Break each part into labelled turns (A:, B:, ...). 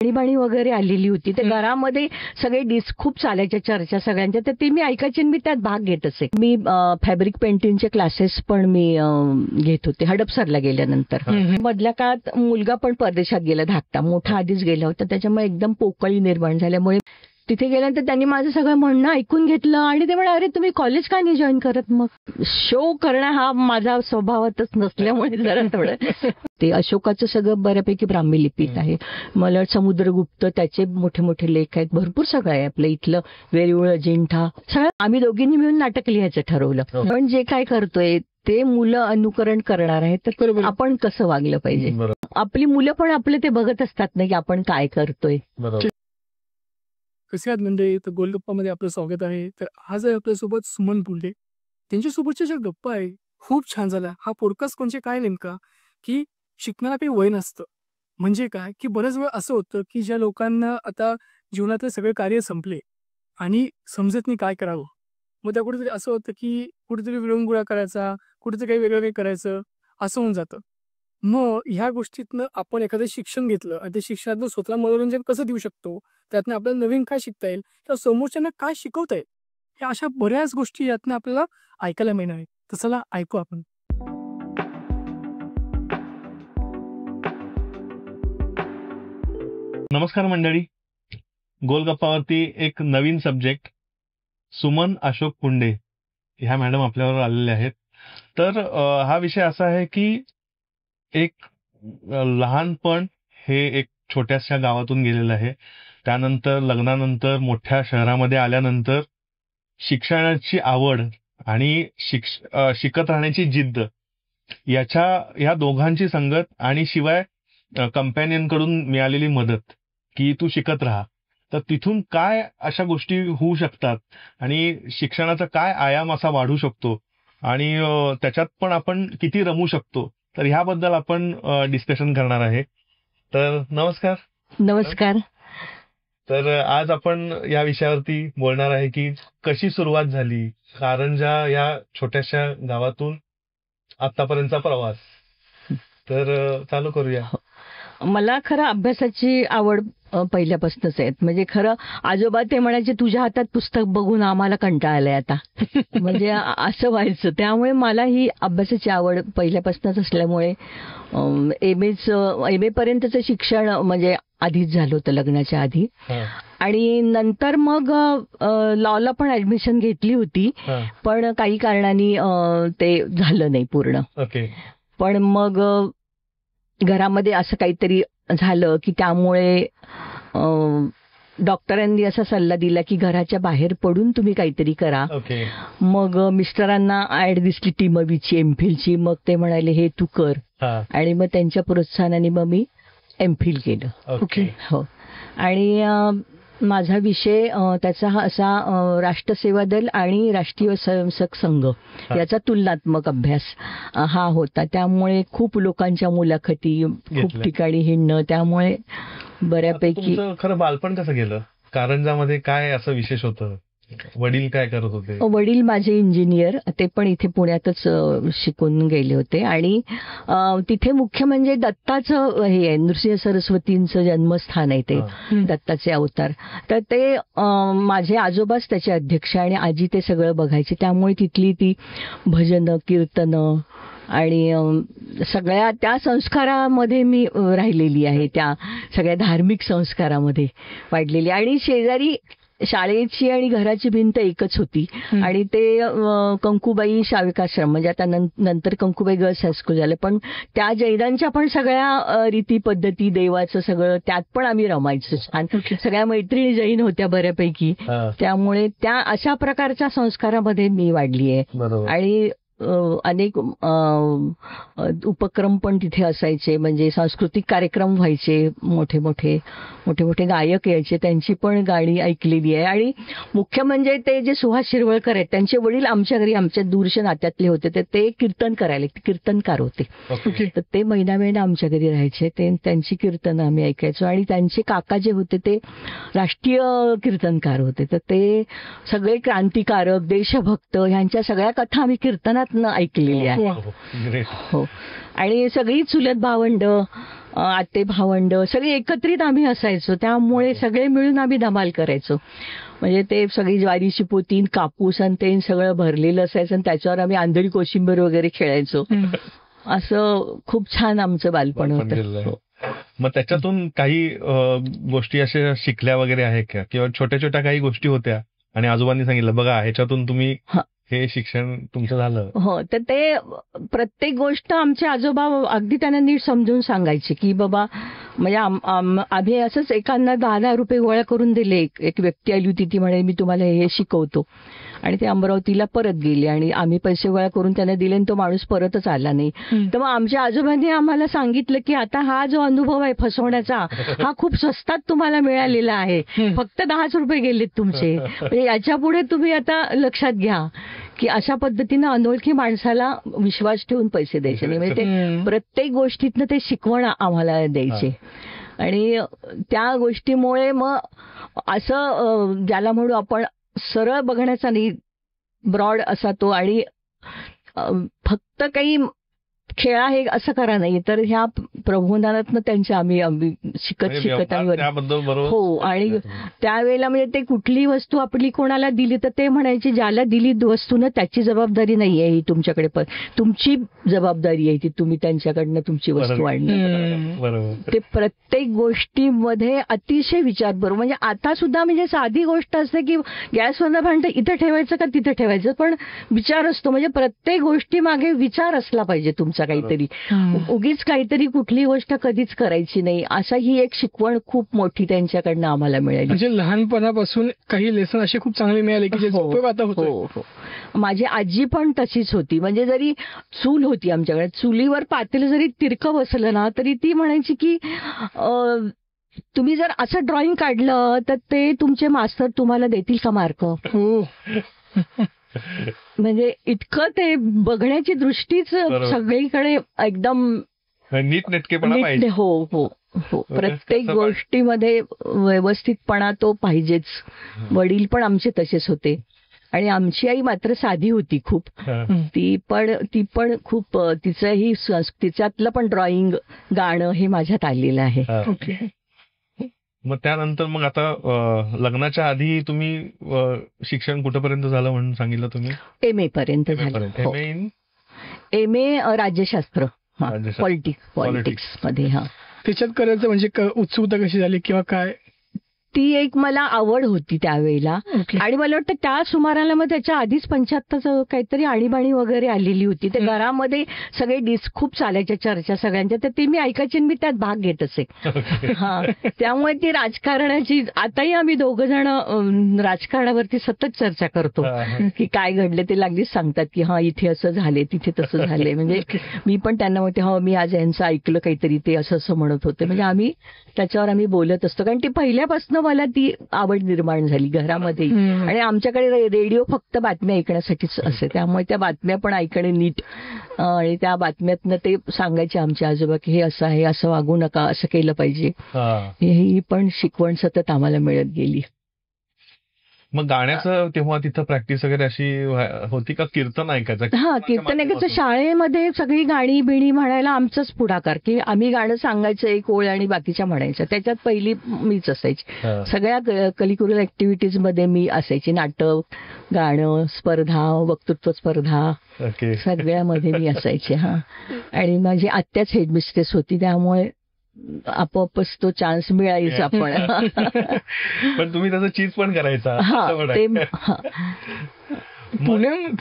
A: आणीबाणी वगैरे आलेली होती. त्या घरामध्ये सगळे खूप चालायच्या चर्चा सगळ्यांच्या, तर ते मी ऐकायचे आणि मी त्यात भाग घेत असे. मी फॅब्रिक पेंटिंगचे क्लासेस पण मी घेत होते हडपसरला गेल्यानंतर. मधल्या काळात मुलगा पण परदेशात गेला धाकटा, मोठा आधीच गेला होता, त्याच्यामुळे एकदम पोकळी निर्माण झाल्यामुळे तिथे गेल्यानंतर त्यांनी माझं सगळं म्हणणं ऐकून घेतलं आणि ते म्हणाले, अरे तुम्ही कॉलेज का नाही जॉईन करत? मग शो करणं हा माझा स्वभावातच नसल्यामुळे जरा थोडं ते अशोकाचं सगळं बऱ्यापैकी ब्राह्मी लिपीत आहे. मला समुद्रगुप्त त्याचे मोठे मोठे लेख आहेत, भरपूर सगळं आहे. आपलं इथलं वेरूळ अजिंठा सगळं आम्ही दोघींनी मिळून नाटक लिहायचं ठरवलं. पण जे काय करतोय ते मुलं अनुकरण करणार आहेत, तर आपण कसं वागलं पाहिजे. आपली मुलं पण आपलं ते बघत असतात ना की आपण काय करतोय.
B: कसे आहात म्हणजे तर गोलगप्पामध्ये आपलं स्वागत आहे. तर आज आहे आपल्यासोबत सुमन पुंडे. त्यांच्यासोबतच्या ज्या गप्पा आहे खूप छान झाल्या. हा पॉडकास्ट म्हणजे काय नेमका की शिकणारा काही वय नसतं. म्हणजे काय की बऱ्याच वेळ असं होतं की ज्या लोकांना आता जीवनातले सगळे कार्य संपले आणि समजत नाही काय करावं, मग त्या कुठेतरी असं होतं की कुठेतरी विरंगुळा करायचा, कुठेतरी काही वेगळं काही करायचं असं होऊन जातं. मग ह्या गोष्टीतनं आपण एखादं शिक्षण घेतलं आणि त्या शिक्षणातनं स्वतःला मनोरंजन कसं देऊ शकतो, त्यातनं आपल्याला नवीन काय शिकता येईल, तर समोरच्यांना काय शिकवता येईल, ह्या अशा बऱ्याच गोष्टी यातनं आपल्याला ऐकायला मिळणार आहेत. तर चला ऐकू आपण.
C: नमस्कार मंडळी, गोलगप्पावरती एक नवीन सब्जेक्ट सुमन अशोक पुंडे ह्या मॅडम आपल्यावर आलेले आहेत. तर हा विषय असा आहे की एक लहानपण हे एक छोट्याशा गावातून गेलेलं आहे. त्यानंतर लग्नानंतर मोठ्या शहरामध्ये आल्यानंतर शिक्षणाची आवड आणि शिकत राहण्याची जिद्द ह्या दोघांची संगत आणि शिवाय कंपॅनियन कडून मिळालेली मदत की तू शिकत राहा. तर तिथून काय अशा गोष्टी होऊ शकतात आणि शिक्षणाचा काय आयाम असा वाढू शकतो आणि त्याच्यात पण आपण किती रमू शकतो, तर ह्याबद्दल आपण डिस्कशन करणार आहे. तर नमस्कार.
A: नमस्कार.
C: तर आज आपण या विषयावरती बोलणार आहे की कशी सुरुवात झाली कारंजा या छोट्याशा गावातून आतापर्यंतचा प्रवास. तर चालू करूया.
A: मला खरं अभ्यासाची आवड पहिल्यापासूनच आहे. म्हणजे खरं आजोबा ते म्हणायचे, तुझ्या हातात पुस्तक बघून आम्हाला कंटाळा आलाय आता. म्हणजे असं व्हायचं. त्यामुळे मला ही अभ्यासाची आवड पहिल्यापासूनच असल्यामुळे एम ए पर्यंतचं शिक्षण म्हणजे आधीच झालं होतं लग्नाच्या आधी. आणि नंतर मग लॉला पण ऍडमिशन घेतली होती, पण काही कारणांनी ते झालं नाही पूर्ण. पण मग घरामध्ये असं काहीतरी झालं की त्यामुळे डॉक्टरांनी असा सल्ला दिला की घराच्या बाहेर पडून तुम्ही काहीतरी करा. मग मिस्टरांना ऍड दिसली टीमवीची एमफिलची, मग ते म्हणाले हे तू कर. आणि मग त्यांच्या प्रोत्साहनाने मग मी एमफिल केलं. हो. आणि माझा विषय त्याचा हा असा राष्ट्रसेवा दल आणि राष्ट्रीय स्वयंसेवक संघ याचा तुलनात्मक अभ्यास हा होता. त्यामुळे खूप लोकांच्या मुलाखती, खूप ठिकाणी हिंडणं, त्यामुळे बऱ्यापैकी.
C: खरं बालपण कसं गेलं कारंजामध्ये? काय असं विशेष होतं? वडील काय करत होते?
A: वडील माझे इंजिनियर, ते पण इथे पुण्यातच शिकून गेले होते. आणि तिथे मुख्य म्हणजे दत्ताचं हे आहे, नृसिंह सरस्वतींचं जन्मस्थान आहे ते, दत्ताचे अवतार. तर ते माझे आजोबाच त्याचे अध्यक्ष आणि आजी ते सगळं बघायचे. त्यामुळे तिथली ती भजनं, कीर्तनं आणि सगळ्या त्या संस्कारामध्ये मी राहिलेली आहे, त्या सगळ्या धार्मिक संस्कारामध्ये वाढलेली. आणि शेजारी शाळेची आणि घराची भिंत एकच होती आणि ते कंकुबाई शाविकाश्रम, म्हणजे आता नंतर कंकुबाई गर्ल्स हायस्कूल झालं, पण त्या जैनांच्या पण सगळ्या रीती पद्धती, देवाचं सगळं त्यात पण आम्ही रमायचो. आणि सगळ्या मैत्रिणी जैन होत्या बऱ्यापैकी, त्यामुळे त्या अशा प्रकारच्या संस्कारामध्ये मी वाढली आहे. आणि अनेक उपक्रम पण तिथे असायचे, म्हणजे सांस्कृतिक कार्यक्रम व्हायचे, मोठे मोठे गायक यायचे, त्यांची पण गाणी ऐकलेली आहे. आणि मुख्य म्हणजे ते जे सुहास शिरवळकर आहेत, त्यांचे वडील आमच्या घरी आमच्या दूरच्या नात्यातले होते, तर ते कीर्तन करायला, कीर्तनकार होते. तर ते महिना आमच्या घरी राहायचे, ते त्यांची कीर्तनं आम्ही ऐकायचो. आणि त्यांचे काका जे होते ते राष्ट्रीय कीर्तनकार होते, तर ते सगळे क्रांतिकारक, देशभक्त ह्यांच्या सगळ्या कथा आम्ही कीर्तनात लहानपणापासून ऐकलेली आहे.
B: वा.
C: ग्रेट.
A: हो. आणि सगळी चुलत भावंड, आते भावंड सगळे एकत्रित आम्ही असायचो, त्यामुळे सगळे मिळून आम्ही धमाल करायचो. म्हणजे ते सगळी ज्वारीची पोती, कापूस आणि ते सगळं भरलेलं असायचं आणि त्याच्यावर आम्ही आंधळी कोशिंबीर वगैरे खेळायचो. असं खूप छान आमचं बालपण होतं.
C: मग त्याच्यातून काही गोष्टी अशा शिकल्या वगैरे आहे का, किंवा छोट्या छोट्या काही गोष्टी होत्या आणि आजोबांनी सांगितलं बघा ह्याच्यातून तुम्ही हे शिक्षण तुमचं झालं?
A: हो, तर ते प्रत्येक गोष्ट आमचे आजोबा अगदी त्यांना नीट समजून सांगायचे की बाबा, म्हणजे आम्ही असंच एकांना 10,000 रुपये गोळा करून दिले. एक व्यक्ती आली होती, ती म्हणे मी तुम्हाला हे शिकवतो, आणि ते अमरावतीला परत गेले आणि आम्ही पैसे गोळा करून त्यांना दिले आणि तो माणूस परतच आला नाही. तर मग आमच्या आजोबांनी आम्हाला सांगितलं की आता हा जो अनुभव आहे फसवण्याचा, हा खूप स्वस्तात तुम्हाला मिळालेला आहे, फक्त 10 रुपये गेलेत तुमचे, म्हणजे याच्या पुढे तुम्ही आता लक्षात घ्या की अशा पद्धतीनं अनोळखी माणसाला विश्वास ठेवून पैसे द्यायचे नाही. म्हणजे ते प्रत्येक गोष्टीतनं ते शिकवण आम्हाला द्यायचे. आणि त्या गोष्टीमुळे मग असं ज्याला म्हणू आपण सरळ बघण्याचा नाही, ब्रॉड असा तो, आणि फक्त काही खेळा हे असं करा नाही, तर ह्या प्रबोधनातनं त्यांच्या आम्ही शिकत आम्ही. हो. आणि त्यावेळेला म्हणजे ते कुठली वस्तू आपली कोणाला दिली तर ते म्हणायचे ज्याला दिली वस्तूनं त्याची जबाबदारी नाही आहे ही तुमच्याकडे, पण तुमची जबाबदारी आहे ती तुम्ही त्यांच्याकडनं तुमची वस्तू आणणं. ते प्रत्येक गोष्टीमध्ये अतिशय विचारपूर्वक, म्हणजे आता सुद्धा म्हणजे साधी गोष्ट असते की गॅसवरनं भांडं इथं ठेवायचं का तिथं ठेवायचं, पण विचार असतो. म्हणजे प्रत्येक गोष्टी मागे विचार असला पाहिजे तुमचा काहीतरी. उगीच काहीतरी कुठली गोष्ट कधीच करायची नाही, असा ही एक शिकवण खूप मोठी त्यांच्याकडनं आम्हाला मिळाली.
B: म्हणजे लहानपणापासून काही लेसन असे खूप चांगले मिळाले की जे आता होतं.
A: हो. माझी आजी पण तशीच होती. म्हणजे जरी चूल होती आमच्याकडे, चुलीवर पातेलं जरी तिरकं बसलं ना तरी ती म्हणायची की तुम्ही जर असं ड्रॉइंग काढलं तर ते तुमचे मास्तर तुम्हाला देतील का मार्क. म्हणजे इतकं ते बघण्याची दृष्टीच सगळीकडे एकदम
C: नीटनेटकेपणा पाहिजे.
A: हो. प्रत्येक गोष्टीमध्ये व्यवस्थितपणा तो पाहिजेच. वडील पण आमचे तसेच होते. आणि आमची आई मात्र साधी होती खूप. ती पण खूप तिच्यातलं पण ड्रॉइंग, गाणं हे माझ्यात आलेलं आहे.
C: मग त्यानंतर मग आता लग्नाच्या आधी तुम्ही शिक्षण कुठपर्यंत झालं म्हणून सांगितलं तुम्ही?
A: MA पर्यंत झालं. MA राज्यशास्त्र, पॉलिटिक्स मध्ये.
B: त्याच्यात करायचं म्हणजे उत्सुकता कशी झाली किंवा काय?
A: ती एक मला आवड होती त्यावेळेला. आणि मला वाटतं त्या सुमाराला मग त्याच्या आधीच 75 काहीतरी आणीबाणी वगैरे आलेली होती. ते घरामध्ये सगळे डिस्क खूप चालायच्या चर्चा सगळ्यांच्या, तर ते मी ऐकायचे आणि मी त्यात भाग घेत असे. त्यामुळे ती राजकारणाची, आताही आम्ही दोघं जण राजकारणावरती सतत चर्चा करतो की काय घडले ते लागलीच सांगतात की इथे असं झाले तिथे तसं झाले. म्हणजे मी पण त्यांना म्हणते मी आज यांचं ऐकलं काहीतरी, ते असं म्हणत होते. म्हणजे आम्ही त्याच्यावर बोलत असतो, कारण ती पहिल्यापासून मला ती आवड निर्माण झाली घरामध्ये. आणि आमच्याकडे रेडिओ फक्त बातम्या ऐकण्यासाठीच असे, त्यामुळे त्या बातम्या पण ऐकणे नीट. आणि त्या बातम्यातनं ते सांगायचे आमचे आजोबा की हे असं आहे, असं वागू नका, असं केलं पाहिजे. ही पण शिकवण सतत आम्हाला मिळत गेली.
C: मग गाण्याचं तेव्हा तिथं प्रॅक्टिस वगैरे अशी होती का? कीर्तन ऐकायचं?
A: कीर्तन ऐकायचं. शाळेमध्ये सगळी गाणी बिणी म्हणायला आमचाच पुढाकार, की आम्ही गाणं सांगायचं एक ओळ आणि बाकीच्या म्हणायच्या. त्याच्यात पहिली मीच असायची. सगळ्या करिक्युलर ऍक्टिव्हिटीज मध्ये मी असायची. नाटक, गाणं, स्पर्धा, वक्तृत्व स्पर्धा, सगळ्यामध्ये मी असायचे. आणि माझी आत्याच हेडमिस्ट्रेस होती, त्यामुळे आपोआपच तो चान्स मिळायचा.
C: पण तुम्ही त्याचं चीज पण करायचा.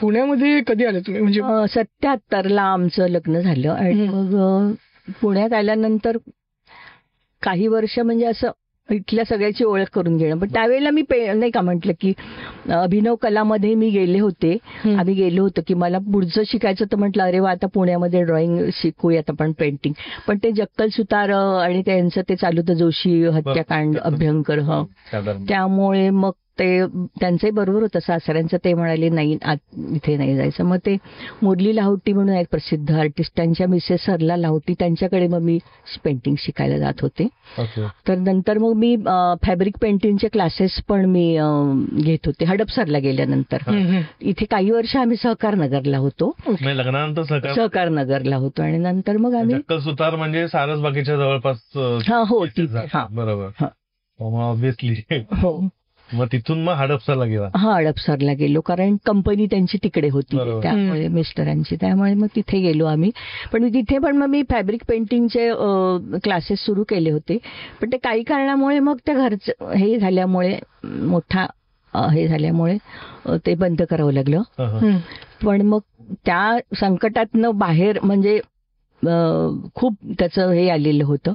B: पुण्यामध्ये कधी आले तुम्ही? म्हणजे
A: 77ला आमचं लग्न झालं. आणि मग पुण्यात आल्यानंतर काही वर्ष म्हणजे असं इथल्या सगळ्याची ओळख करून घेणं. पण त्यावेळेला मी नाही का म्हटलं की अभिनव कलामध्ये मी गेले होते. आम्ही गेलो होतो की मला पुढचं शिकायचं, तर म्हटलं अरे वा आता पुण्यामध्ये ड्रॉइंग शिकूयात आपण, पेंटिंग. पण ते जक्कल सुतार आणि त्यांचं ते चालू होतं जोशी हत्याकांड, अभ्यंकर, त्यामुळे मग ते त्यांचंही बरोबर होतं सासऱ्यांचं. ते म्हणाले नाही इथे नाही जायचं. मग ते मुरली लाहोटी म्हणून एक प्रसिद्ध आर्टिस्ट, त्यांच्या मिसेस सरला लाहोटी, त्यांच्याकडे मग मी पेंटिंग शिकायला जात होते. तर नंतर मग मी फॅब्रिक पेंटिंगचे क्लासेस पण मी घेत होते हडपसरला गेल्यानंतर. इथे काही वर्ष आम्ही सहकार नगरला होतो.
C: लग्नानंतर
A: सहकार नगरला होतो आणि नंतर मग आम्ही
C: सुतार म्हणजे सारसबागेच्या जवळपास.
A: हो
C: बरोबर. ऑब्व्हियसली.
A: हो.
C: मग तिथून मग हडपसरला गेला.
A: हडपसरला गेलो कारण कंपनी त्यांची तिकडे होती त्यामुळे मिस्टरांची, त्यामुळे मग तिथे गेलो आम्ही. पण तिथे पण मग मी फॅब्रिक पेंटिंगचे क्लासेस सुरू केले होते. पण ते काही कारणामुळे मग त्या घरचं हे झाल्यामुळे मोठा हे झाल्यामुळे ते बंद करावं लागलं. पण मग त्या संकटातनं बाहेर म्हणजे खूप त्याचं हे आलेलं होतं,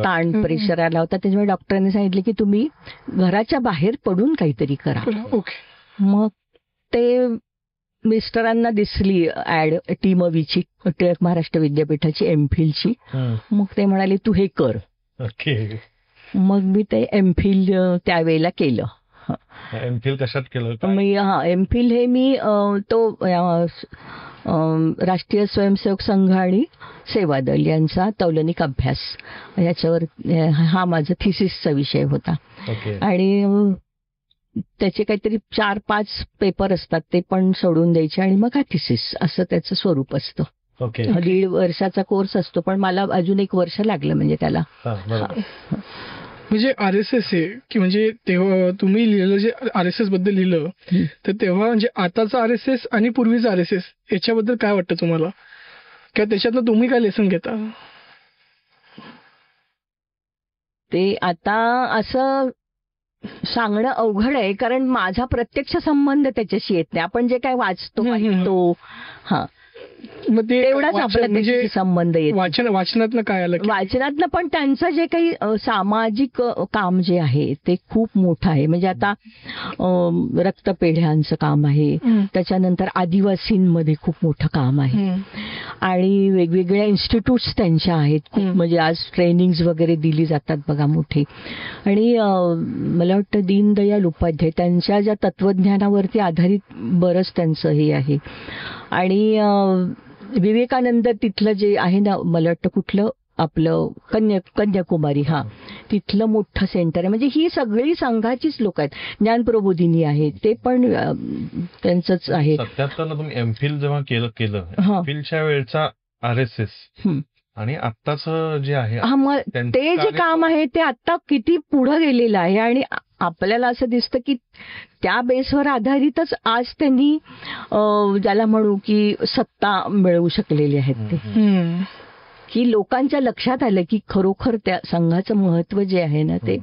A: ताण प्रेशर आला होता. त्याच्यामुळे डॉक्टरांनी सांगितलं की तुम्ही घराच्या बाहेर पडून काहीतरी करा. मग ते मिस्टरांना दिसली ऍड टीमवीची, टिळक महाराष्ट्र विद्यापीठाची एमफिलची. मग ते म्हणाले तू हे कर. मग मी ते एमफिल त्यावेळेला केलं.
C: एमफिल कशात केलं?
A: एमफिल हे मी तो राष्ट्रीय स्वयंसेवक संघ आणि सेवा दल यांचा तौलनिक अभ्यास याच्यावर हा माझा थिसिसचा विषय होता. आणि त्याचे काहीतरी 4-5 पेपर असतात, ते पण सोडून द्यायचे आणि मग हा थिसिस असं त्याचं स्वरूप असतं. 1.5 वर्षाचा कोर्स असतो, पण मला अजून 1 वर्ष लागलं म्हणजे त्याला.
B: म्हणजे RSS आहे की म्हणजे तेव्हा तुम्ही लिहिलं जे RSS बद्दल लिहिलं, तर तेव्हा म्हणजे आताचा RSS आणि पूर्वीचा RSS याच्याबद्दल काय वाटतं तुम्हाला, किंवा त्याच्यातनं तुम्ही काय लेसन घेता?
A: ते आता असं सांगणं अवघड आहे कारण माझा प्रत्यक्ष संबंध त्याच्याशी येत नाही. आपण जे काय वाचतो
B: मग ते
A: एवढाच आपला म्हणजे संबंध येतो.
B: वाचनातनं काय आलं?
A: वाचनातनं पण त्यांचं जे काही सामाजिक काम जे आहे ते खूप मोठं आहे. म्हणजे आता रक्तपेढ्यांचं काम आहे, त्याच्यानंतर आदिवासींमध्ये खूप मोठं काम आहे आणि वेगवेगळ्या इन्स्टिट्यूट्स त्यांच्या आहेत. म्हणजे आज ट्रेनिंग्स वगैरे दिली जातात बघा मोठी. आणि मला वाटतं दीनदयाल उपाध्याय त्यांच्या ज्या तत्वज्ञानावरती आधारित बरंच त्यांचं हे आहे. आणि विवेकानंद तिथलं जे आहे ना, मला वाटतं कुठलं आपलं कन्याकुमारी, तिथलं मोठं सेंटर आहे. म्हणजे ही सगळी संघाचीच लोक आहेत. ज्ञानप्रबोधिनी आहे ते पण त्यांचंच आहे.
C: 77 तुम्ही एमफिल जेव्हा केलं एमफिलच्या वेळचा RSS आणि आत्ताच जे आहे
A: ते जे काम आहे ते आता किती पुढे गेलेलं आहे. आणि आपल्याला असं दिसतं की त्या बेसवर आधारितच आज त्यांनी ज्याला म्हणू की सत्ता मिळवू शकलेली आहेत ते, की लोकांच्या लक्षात आलं की खरोखर त्या संघाचं महत्व जे आहे ना ते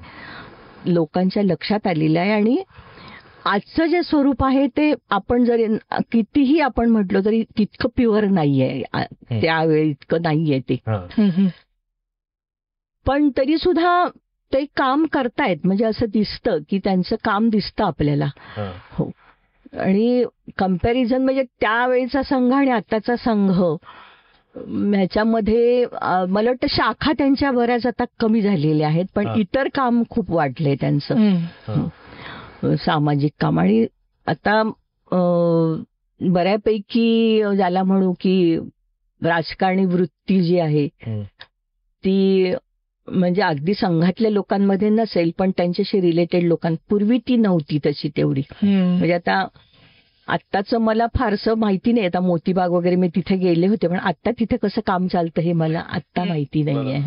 A: लोकांच्या लक्षात आलेलं आहे. आणि आजचं जे स्वरूप आहे ते आपण जरी कितीही आपण म्हटलं तरी तितकं प्युअर नाहीये, त्यावेळी इतकं नाहीये ते. पण तरी सुद्धा ते काम करतायत. म्हणजे असं दिसतं की त्यांचं काम दिसतं आपल्याला. हो. आणि कम्पॅरिझन म्हणजे त्यावेळीचा संघ आणि आताचा संघ ह्याच्यामध्ये मला वाटतं शाखा त्यांच्या बऱ्याच आता कमी झालेल्या आहेत, पण इतर काम खूप वाढलंय त्यांचं, सामाजिक काम. आणि आता बऱ्यापैकी ज्याला म्हणू की राजकारणी वृत्ती जी आहे ती म्हणजे अगदी संघातल्या लोकांमध्ये नसेल, पण त्यांच्याशी रिलेटेड लोकांपूर्वी ती नव्हती तशी तेवढी. म्हणजे आता आत्ताचं मला फारसं माहिती नाही. आता मोतीबाग वगैरे मी तिथे गेले होते, पण आता तिथे कसं काम चालतं हे मला आत्ता माहिती नाहीये.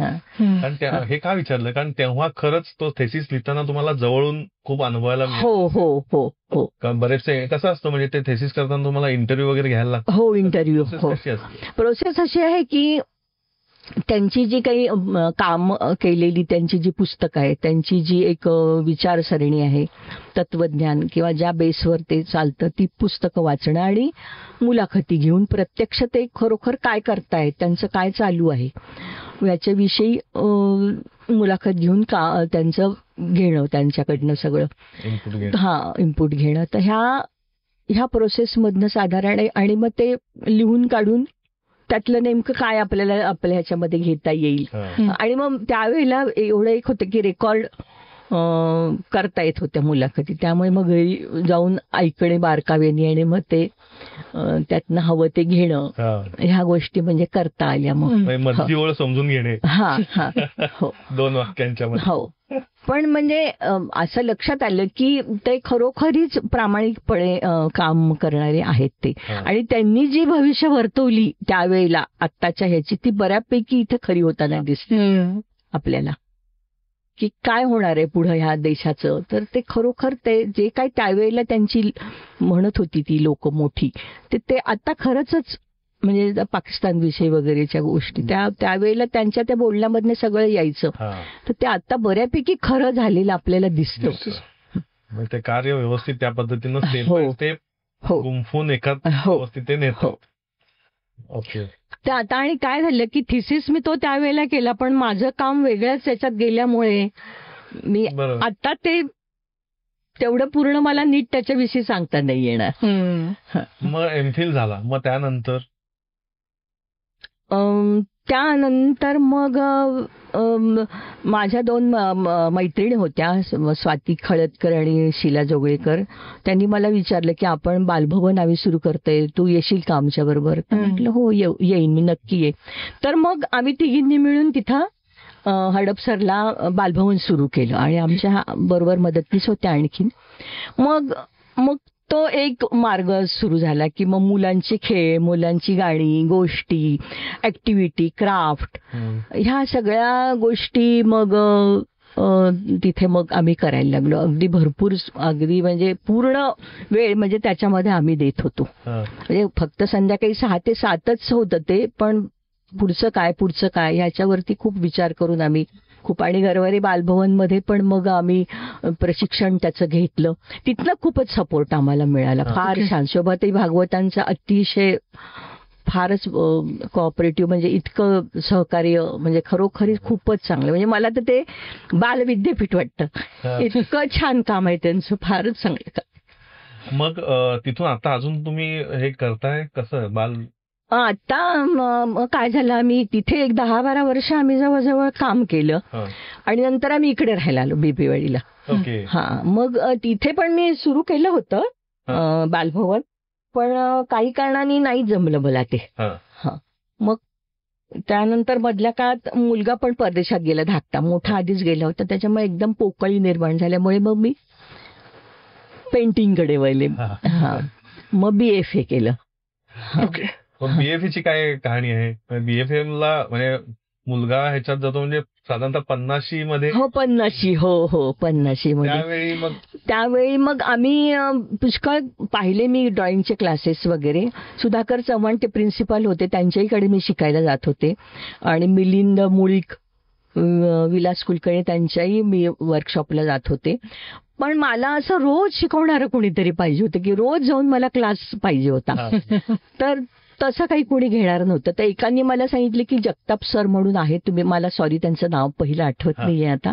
C: कारण हे का विचारलं, कारण तेव्हा खरंच तो थेसिस लिहिताना तुम्हाला जवळून खूप अनुभवायला
A: हो.
C: बरेचसे कसं असतं म्हणजे ते थेसिस करताना तुम्हाला इंटरव्ह्यू वगैरे घ्यायला लागतो.
A: हो, इंटरव्ह्यू. प्रोसेस अशी आहे की त्यांची जी काही काम केलेली त्यांची जी पुस्तकं आहेत, त्यांची जी एक विचारसरणी आहे, तत्वज्ञान किंवा ज्या बेसवर ते चालतं ती पुस्तकं वाचणं आणि मुलाखती घेऊन प्रत्यक्ष ते खरोखर काय करतायत, त्यांचं काय चालू आहे याच्याविषयी मुलाखत घेऊन त्यांचं घेणं, त्यांच्याकडनं सगळं इनपुट घेणं. तर ह्या प्रोसेसमधनं साधारण आणि मग ते लिहून काढून त्यातलं नेमकं काय आपल्या ह्याच्यामध्ये घेता येईल. आणि मग त्यावेळेला एवढं एक होतं की रेकॉर्ड करता येत होत्या मुलाखती. त्यामुळे मग घरी जाऊन आईकडे बारकावेनी आणि मग ते त्यातनं हवं ते घेणं, ह्या गोष्टी म्हणजे करता आल्या. मग
C: मधली ओळ समजून घेणे.
A: हा हा हो
C: 2 वाक्यांच्या मध्ये.
A: हो. पण म्हणजे असं लक्षात आलं की ते खरोखरीच प्रामाणिकपणे काम करणारे आहेत ते. आणि त्यांनी जी भविष्य वर्तवली त्यावेळेला आत्ताच्या ह्याची, ती बऱ्यापैकी इथे खरी होताना दिसते आपल्याला, की काय होणार आहे पुढं ह्या देशाचं. तर ते खरोखर ते जे काय त्यावेळेला त्यांची म्हणत होती ती लोक मोठी, ते आता खरंच म्हणजे पाकिस्तान विषयी वगैरेच्या गोष्टी त्यावेळेला त्यांच्या त्या बोलण्यामधनं सगळं यायचं. तर ते आता बऱ्यापैकी खरं झालेलं आपल्याला दिसतं.
C: ते कार्य व्यवस्थित त्या पद्धतीनं स्टेप गुंफून एका व्यवस्थित ते नेतो. ओके.
A: तर आता आणि काय झालं की थिसिस मी तो त्यावेळेला केला, पण माझं काम वेगळ्याच याच्यात गेल्यामुळे मी आता ते तेवढं पूर्ण मला नीट त्याच्याविषयी सांगता नाही येणार.
C: मग एमफिल झाला, मग
A: त्यानंतर मग माझ्या 2 मैत्रिणी होत्या, स्वाती खळदकर आणि शीला जोगळेकर. त्यांनी मला विचारलं की आपण बालभवन आम्ही सुरू करतोय, तू येशील का आमच्या बरोबर? म्हटलं हो येईन मी, नक्की ये. तर मग आम्ही तिघींनी मिळून तिथं हडपसरला बालभवन सुरू केलं आणि आमच्या बरोबर मदतनीस होत्या आणखीन. मग तो एक मार्ग सुरू झाला की मग मुलांचे खेळ, मुलांची गाणी, गोष्टी, ऍक्टिव्हिटी, क्राफ्ट, ह्या सगळ्या गोष्टी मग तिथे मग आम्ही करायला लागलो. अगदी भरपूर, अगदी म्हणजे पूर्ण वेळ म्हणजे त्याच्यामध्ये आम्ही देत होतो. म्हणजे फक्त संध्याकाळी 6 ते 7च होतं ते, पण पुढचं काय ह्याच्यावरती खूप विचार करून आम्ही खूप. आणि गरवारे बालभवनमध्ये पण मग आम्ही प्रशिक्षण त्याचं घेतलं. तिथलं खूपच सपोर्ट आम्हाला मिळाला. फार छान. शोभाताई भागवतांचा अतिशय फारच कोऑपरेटिव्ह, म्हणजे इतकं सहकार्य, म्हणजे खरोखरी खूपच चांगलं. म्हणजे मला तर ते बाल विद्यापीठ वाटतं. इतकं छान काम आहे त्यांचं, फारच चांगलं काम.
C: मग तिथून आता अजून तुम्ही हे करताय कसं बाल?
A: आता काय झालं, आम्ही तिथे एक 10-12 वर्ष आम्ही जवळजवळ काम केलं आणि नंतर आम्ही इकडे राहायला आलो बिबीवाडीला. हा. मग तिथे पण मी सुरू केलं होतं बालभवन, पण काही कारणाने नाही जमलं मला ते. मग त्यानंतर मधल्या काळात मुलगा पण परदेशात गेला, धाकटा. मोठा आधीच गेला होता, त्याच्यामुळे एकदम पोकळी निर्माण झाल्यामुळे मग मी पेंटिंगकडे वळले. मग BFA केलं.
C: BFA ची काय कहाणी आहे? BFA ला म्हणजे मुलगा ह्याच्यात जातो म्हणजे साधारणतः 50 मध्ये.
A: हो 50. हो 50 मध्ये. त्यावेळी मग आम्ही पुष्कळ पाहिले. मी ड्रॉइंगचे क्लासेस वगैरे. सुधाकर चव्हाण ते प्रिन्सिपल होते, त्यांच्याकडे मी शिकायला जात होते. आणि मिलिंद मुळीक, विलास कुलकर्णी, त्यांच्याही मी वर्कशॉपला जात होते. पण मला असं रोज शिकवणारं कोणीतरी पाहिजे होतं, की रोज जाऊन मला क्लास पाहिजे होता. तर तसं काही कोणी घेणार नव्हतं. तर एकाने मला सांगितलं की जगताप सर म्हणून आहे, तुम्ही, मला सॉरी त्यांचं नाव पहिलं आठवत नाहीये आता,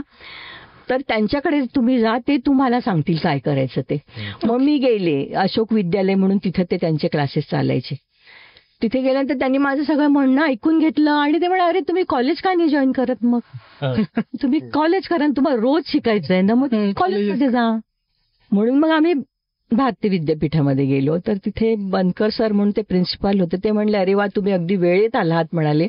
A: तर त्यांच्याकडे तुम्ही जा, ते तुम्हाला सांगतील काय करायचं ते. मग मी गेले. अशोक विद्यालय म्हणून तिथं ते त्यांचे क्लासेस चालायचे. तिथे गेल्यानंतर त्यांनी माझं सगळं म्हणणं ऐकून घेतलं आणि ते म्हणाले, अरे तुम्ही कॉलेज का नाही जॉईन करत? मग तुम्ही कॉलेज करा, तुम्हाला रोज शिकायचंय ना, मग कॉलेजमध्ये जा. म्हणून मग आम्ही भारतीय विद्यापीठामध्ये गेलो. तर तिथे बनकर सर म्हणून ते प्रिन्सिपाल होते. ते म्हणले, अरे वा, तुम्ही अगदी वेळेत आलात म्हणाले,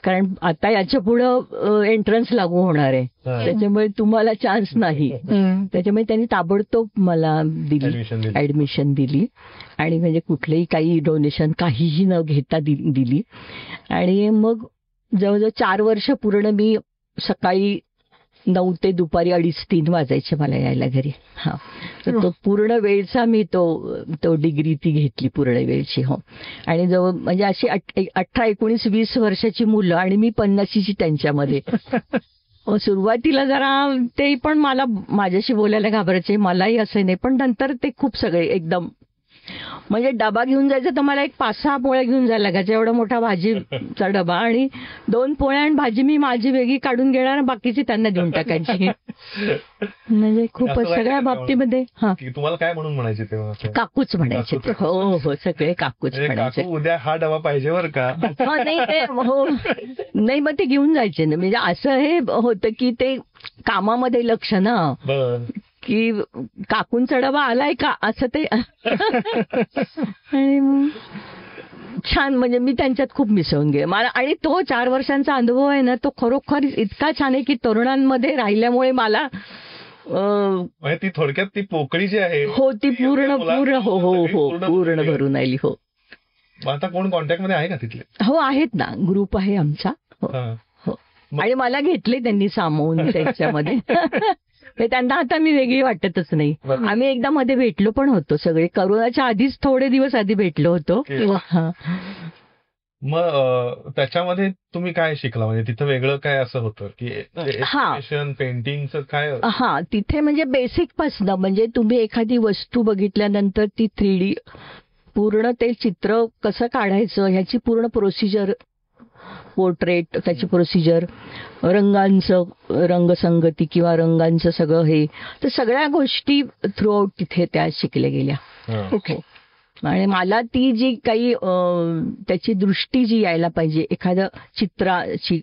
A: कारण आता याच्या पुढं एंट्रन्स लागू होणार आहे, त्याच्यामुळे तुम्हाला चान्स नाही. त्याच्यामुळे त्यांनी ताबडतोब मला ऍडमिशन दिली आणि म्हणजे कुठलंही काही डोनेशन काहीही न घेता दिली. आणि मग जवळजवळ 4 वर्ष पूर्ण मी सकाळी 9 ते दुपारी 2:30-3 वाजायचे मला यायला घरी. तर तो पूर्ण वेळचा मी तो डिग्री ती घेतली पूर्ण वेळची. हो. आणि जवळ म्हणजे अशी 18, 19, 20 वर्षाची मुलं आणि मी 50ची त्यांच्यामध्ये. सुरुवातीला जरा ते पण मला माझ्याशी बोलायला घाबरायचे, मलाही असं नाही. पण नंतर ते खूप सगळे एकदम, म्हणजे डबा घेऊन जायचं तर मला एक 5-6 पोळ्या घेऊन जायला लागायच्या, एवढा मोठा भाजीचा डबा. आणि 2 पोळ्या आणि भाजी मी माझी वेगळी काढून घेणार, बाकीची त्यांना देऊन टाकायची. म्हणजे खूपच सगळ्या बाबतीमध्ये.
C: तुम्हाला काय म्हणून म्हणायचे तेव्हा?
A: काकूच म्हणायचे. हो सगळे काकूच म्हणायचे.
C: उद्या हा डबा पाहिजे बरं का?
A: नाही ते, हो नाही, मग ते घेऊन जायचे ना. म्हणजे असं हे होतं की ते कामामध्ये लक्ष ना,
C: बर
A: की काकूंचा डबा आलाय का असं ते. आणि मग छान, म्हणजे मी त्यांच्यात खूप मिसळून गेले मला. आणि तो 4 वर्षांचा अनुभव आहे ना, तो खरोखर इतका छान आहे की तरुणांमध्ये राहिल्यामुळे मला
C: म्हणजे ती थोडक्यात ती पोकळी जी आहे
A: हो ती पूर्ण पूर्ण हो हो हो पूर्ण
C: भरून
A: भरून आली. हो
C: मग आता कोण कॉन्टॅक्ट मध्ये आहे का तिथले?
A: हो आहेत ना, ग्रुप आहे आमचा. हो
C: हा.
A: हो. आणि मला घेतले त्यांनी सामावून त्यांच्यामध्ये. म्हणजे त्यांना आता मी वेगळी वाटतच नाही.
C: बरं.
A: आम्ही एकदा मध्ये भेटलो पण होतो सगळे, करोनाच्या आधीच थोडे दिवस आधी भेटलो होतो.
C: ओके.
A: हा.
C: मग त्याच्यामध्ये तुम्ही काय शिकला? म्हणजे तिथं वेगळं काय असं होतं की
A: हा.
C: पेंटिंगचं काय?
A: हा तिथे म्हणजे बेसिक पासनं, म्हणजे तुम्ही एखादी वस्तू बघितल्यानंतर ती 3D पूर्ण ते चित्र कसं काढायचं ह्याची पूर्ण प्रोसिजर, पोर्ट्रेट त्याची प्रोसिजर, रंगांचं रंगसंगती किंवा रंगांचं सगळं हे, तर सगळ्या गोष्टी थ्रूआउट तिथे त्या शिकल्या गेल्या.
C: हा.
A: ओके. आणि मला ती जी काही त्याची दृष्टी जी यायला पाहिजे एखाद्या चित्राची,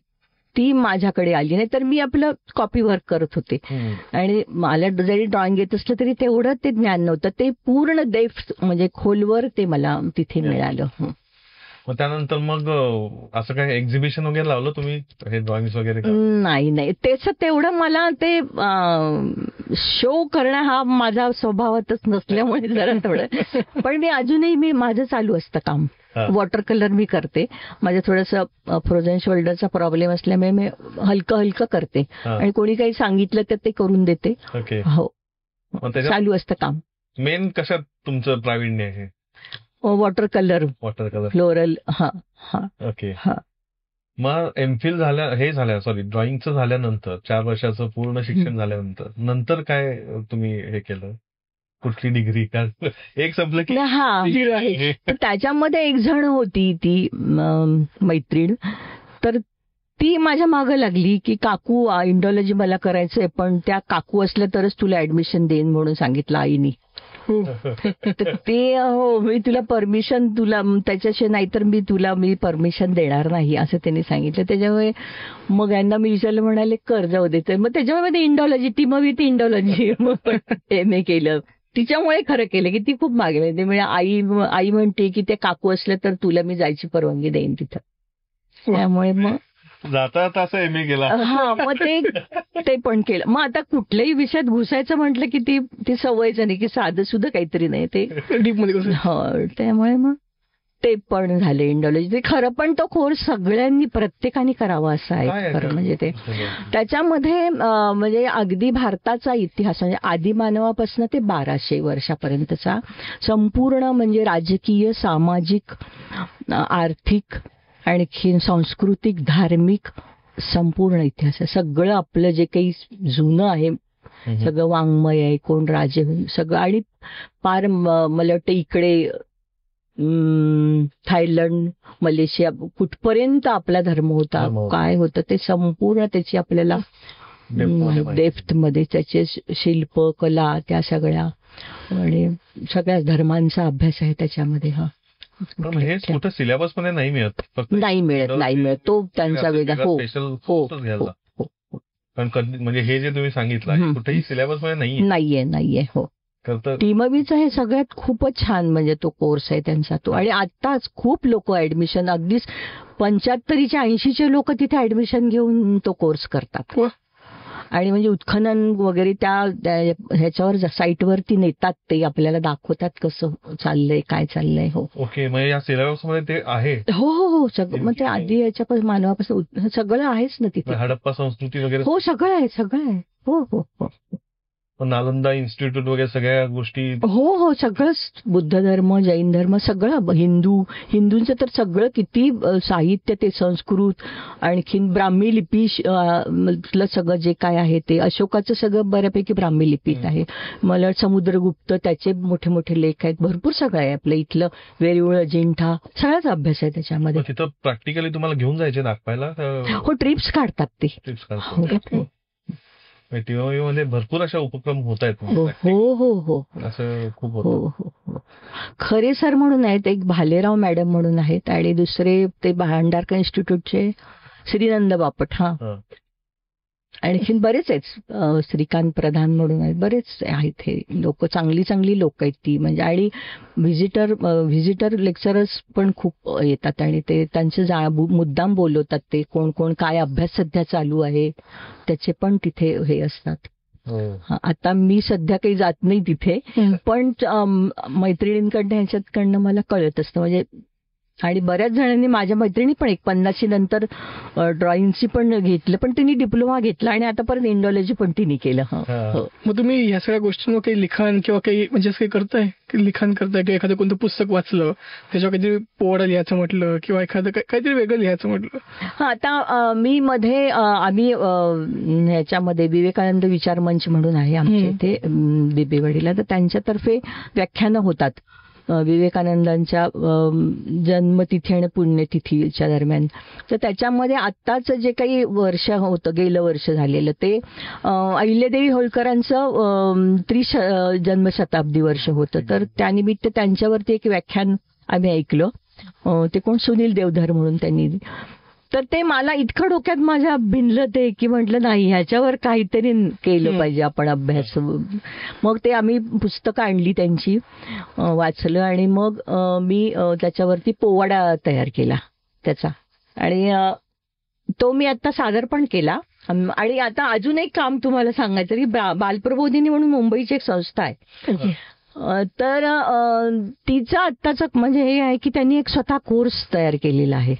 A: ती माझ्याकडे आली नाही. तर मी आपलं कॉपी वर्क करत होते.
C: हम्म.
A: आणि मला जरी ड्रॉइंग येत असलं तरी तेवढं ते ज्ञान नव्हतं. ते पूर्ण डेप्थ म्हणजे खोलवर ते मला तिथे मिळालं.
C: मग त्यानंतर मग असं काय एक्झिबिशन वगैरे लावलं तुम्ही हे ड्रॉइंग वगैरे का?
A: नाही त्याचं तेवढं मला ते शो करणं हा माझा स्वभावातच नसल्यामुळे जरा थोडं. पण मी अजूनही माझं चालू असतं काम.
C: हा.
A: वॉटर कलर मी करते. माझं थोडंसं फ्रोझन शोल्डरचा प्रॉब्लेम असल्यामुळे मी हलकं करते.
C: हा.
A: आणि कोणी काही सांगितलं तर ते करून देते.
C: ओके.
A: हो
C: मग त्याच्यात
A: चालू असतं काम.
C: मेन कशात तुमचं प्रावीण्य आहे?
A: Water colour,
C: water colour.
A: Floral. हा हा
C: ओके.
A: हा.
C: मग एमफिल ड्रॉइंगचं झाल्यानंतर 4 वर्षाचं पूर्ण शिक्षण झाल्यानंतर नंतर काय तुम्ही हे केलं? कुठली डिग्री का? एक संपलं की
A: हा.
C: हे.
A: तर त्याच्यामध्ये एक जण होती ती मैत्रीण, तर ती माझ्या मागं लागली की काकू इंडॉलॉजी मला करायचंय, पण त्या काकू असल्या तरच तुला ऍडमिशन देईन म्हणून सांगितलं आईनी. तर ते हो मी तुला परमिशन, तुला त्याच्याशी नाहीतर मी परमिशन देणार नाही असं त्यांनी सांगितलं. त्याच्यामुळे मग यांना मी विचारलं, म्हणाले कर जाऊ दे. तर मग त्याच्यामध्ये इंडॉलॉजी, ती मग विथ इंडॉलॉजी MA केलं. तिच्यामुळे खरं केलं की ती खूप मागे मिळते. म्हणजे आई म्हणते की ते काकू असलं तर तुला मी जायची परवानगी देईन तिथं. त्यामुळे मग
C: जाता असं MA केला.
A: हा मग ते पण केलं. मग आता कुठल्याही विषयात घुसायचं म्हटलं की ती सवयच नाही की साधं सुद्धा काहीतरी नाही ते
B: डीप मध्ये कसं.
A: हो. त्यामुळे मग ते पण झाले इंडॉलॉजी. ते खरं पण तो कोर्स सगळ्यांनी प्रत्येकाने करावा असं
C: काय
A: आहे
C: आहे
A: खरं. म्हणजे ते
C: ते?
A: त्याच्यामध्ये म्हणजे अगदी भारताचा इतिहास म्हणजे आदिमानवापासून ते 1200 वर्षापर्यंतचा संपूर्ण म्हणजे राजकीय, सामाजिक, आर्थिक, आणखी सांस्कृतिक, धार्मिक संपूर्ण इतिहास आहे. सगळं आपलं जे काही जुनं आहे सगळं वाङ्मय आहे, कोण राजे सगळं. आणि पार मला वाटतं इकडे थायलंड, मलेशिया कुठपर्यंत आपला धर्म होता, काय होतं ते संपूर्ण त्याची आपल्याला डेप्थ मध्ये त्याचे शिल्प, कला, त्या सगळ्या आणि सगळ्या धर्मांचा अभ्यास आहे त्याच्यामध्ये. हा
C: पण हे कुठं सिलेबस मध्ये नाही मिळत? फक्त
A: नाही मिळत. तो त्यांचा वेगळा. हो हो हो.
C: कारण म्हणजे हे जे तुम्ही सांगितलं कुठेही सिलेबस मध्ये
A: नाहीये. हो. टीमवीचा हे सगळ्यात खूपच छान म्हणजे तो कोर्स आहे त्यांचा तो. आणि आत्ताच खूप लोक ऍडमिशन, अगदीच 75च्या 80चे लोक तिथे ऍडमिशन घेऊन तो कोर्स करतात. आणि म्हणजे उत्खनन वगैरे त्या ह्याच्यावर साईटवरती नेतात, ते आपल्याला दाखवतात कसं चाललंय, काय चाललंय. हो.
C: ओके. म्हणजे या सिलेबस मध्ये ते आहे?
A: हो हो हो. सगळं मग ते आधी याच्यापासून मानवापासून सगळं आहेच ना तिथे.
C: हडप्पा संस्कृती वगैरे
A: हो सगळं आहे. हो हो हो.
C: नालंदा इन्स्टिट्यूट वगैरे सगळ्या गोष्टी. हो
A: सगळंच. बुद्ध धर्म, जैन धर्म सगळं, हिंदूंचं तर सगळं किती साहित्य, ते संस्कृत, आणखीन ब्राह्मी लिपी सगळं जे काय आहे ते अशोकाचं सगळं बऱ्यापैकी ब्राह्मी लिपीत आहे. मला समुद्रगुप्त त्याचे मोठे मोठे लेख आहेत, भरपूर सगळं आहे. आपलं इथलं वेरूळ, अजिंठा सगळाच अभ्यास आहे त्याच्यामध्ये.
C: तिथं प्रॅक्टिकली तुम्हाला घेऊन जायचे दाखवायला?
A: हो ट्रिप्स काढतात ते.
C: मध्ये भरपूर अशा उपक्रम होत आहेत.
A: हो
C: असं खूप होतं.
A: हो. खरे सर म्हणून आहेत, एक भालेराव मॅडम म्हणून आहेत, आणि दुसरे ते भांडारकर इन्स्टिट्यूटचे श्रीनंद बापट. हा आणखीन बरेच आहेत, श्रीकांत प्रधान म्हणून आहेत, बरेच आहेत हे लोक, चांगली चांगली लोक आहेत ती. म्हणजे आणि व्हिजिटर लेक्चरर्स पण खूप येतात आणि ते त्यांचे मुद्दाम बोलवतात, ते कोण कोण काय अभ्यास सध्या चालू आहे त्याचे पण तिथे हे असतात. आता मी सध्या काही जात नाही तिथे, पण मैत्रिणींकडनं ह्याच्याकडनं मला कळत असतं. म्हणजे आणि बऱ्याच जणांनी, माझ्या मैत्रिणी पण एक 50 नंतर ड्रॉइंगची पण घेतलं, पण तिने डिप्लोमा घेतला आणि आता परत इंडॉलॉजी पण तिने केलं.
B: मग तुम्ही ह्या सगळ्या गोष्टींवर काही लिखाण किंवा काही म्हणजे असं काही करताय की लिखाण करताय, किंवा एखादं कोणतं पुस्तक वाचलं त्याच्यावर काहीतरी पोवाडा लिहायचं म्हटलं किंवा एखादं काहीतरी वेगळं लिहायचं म्हटलं?
A: हा, आता मी मध्ये आम्ही ह्याच्यामध्ये विवेकानंद विचार मंच म्हणून आहे आमच्या इथे बिबेवाडीला, तर त्यांच्यातर्फे व्याख्यानं होतात विवेकानंदांच्या जन्मतिथी आणि पुण्यतिथीच्या दरम्यान. तर त्याच्यामध्ये आत्ताच जे काही वर्ष होतं, गेलं वर्ष झालेलं, ते अहिल्यादेवी होळकरांचं जन्मशताब्दी वर्ष होतं. तर त्यानिमित्त त्यांच्यावरती एक व्याख्यान आम्ही ऐकलं. ते कोण, सुनील देवधर म्हणून त्यांनी. तर ते मला इतकं डोक्यात माझ्या भिनलं ते, की म्हटलं नाही, ह्याच्यावर काहीतरी केलं पाहिजे आपण अभ्यास. मग ते आम्ही पुस्तकं आणली त्यांची, वाचलं आणि मग मी त्याच्यावरती पोवाडा तयार केला त्याचा, आणि तो मी आता सादर पण केला. आणि आता अजून एक काम तुम्हाला सांगायचं की बालप्रबोधिनी म्हणून मुंबईची एक संस्था आहे, तर तिचं आत्ताच म्हणजे हे आहे की त्यांनी एक स्वतः कोर्स तयार केलेला आहे.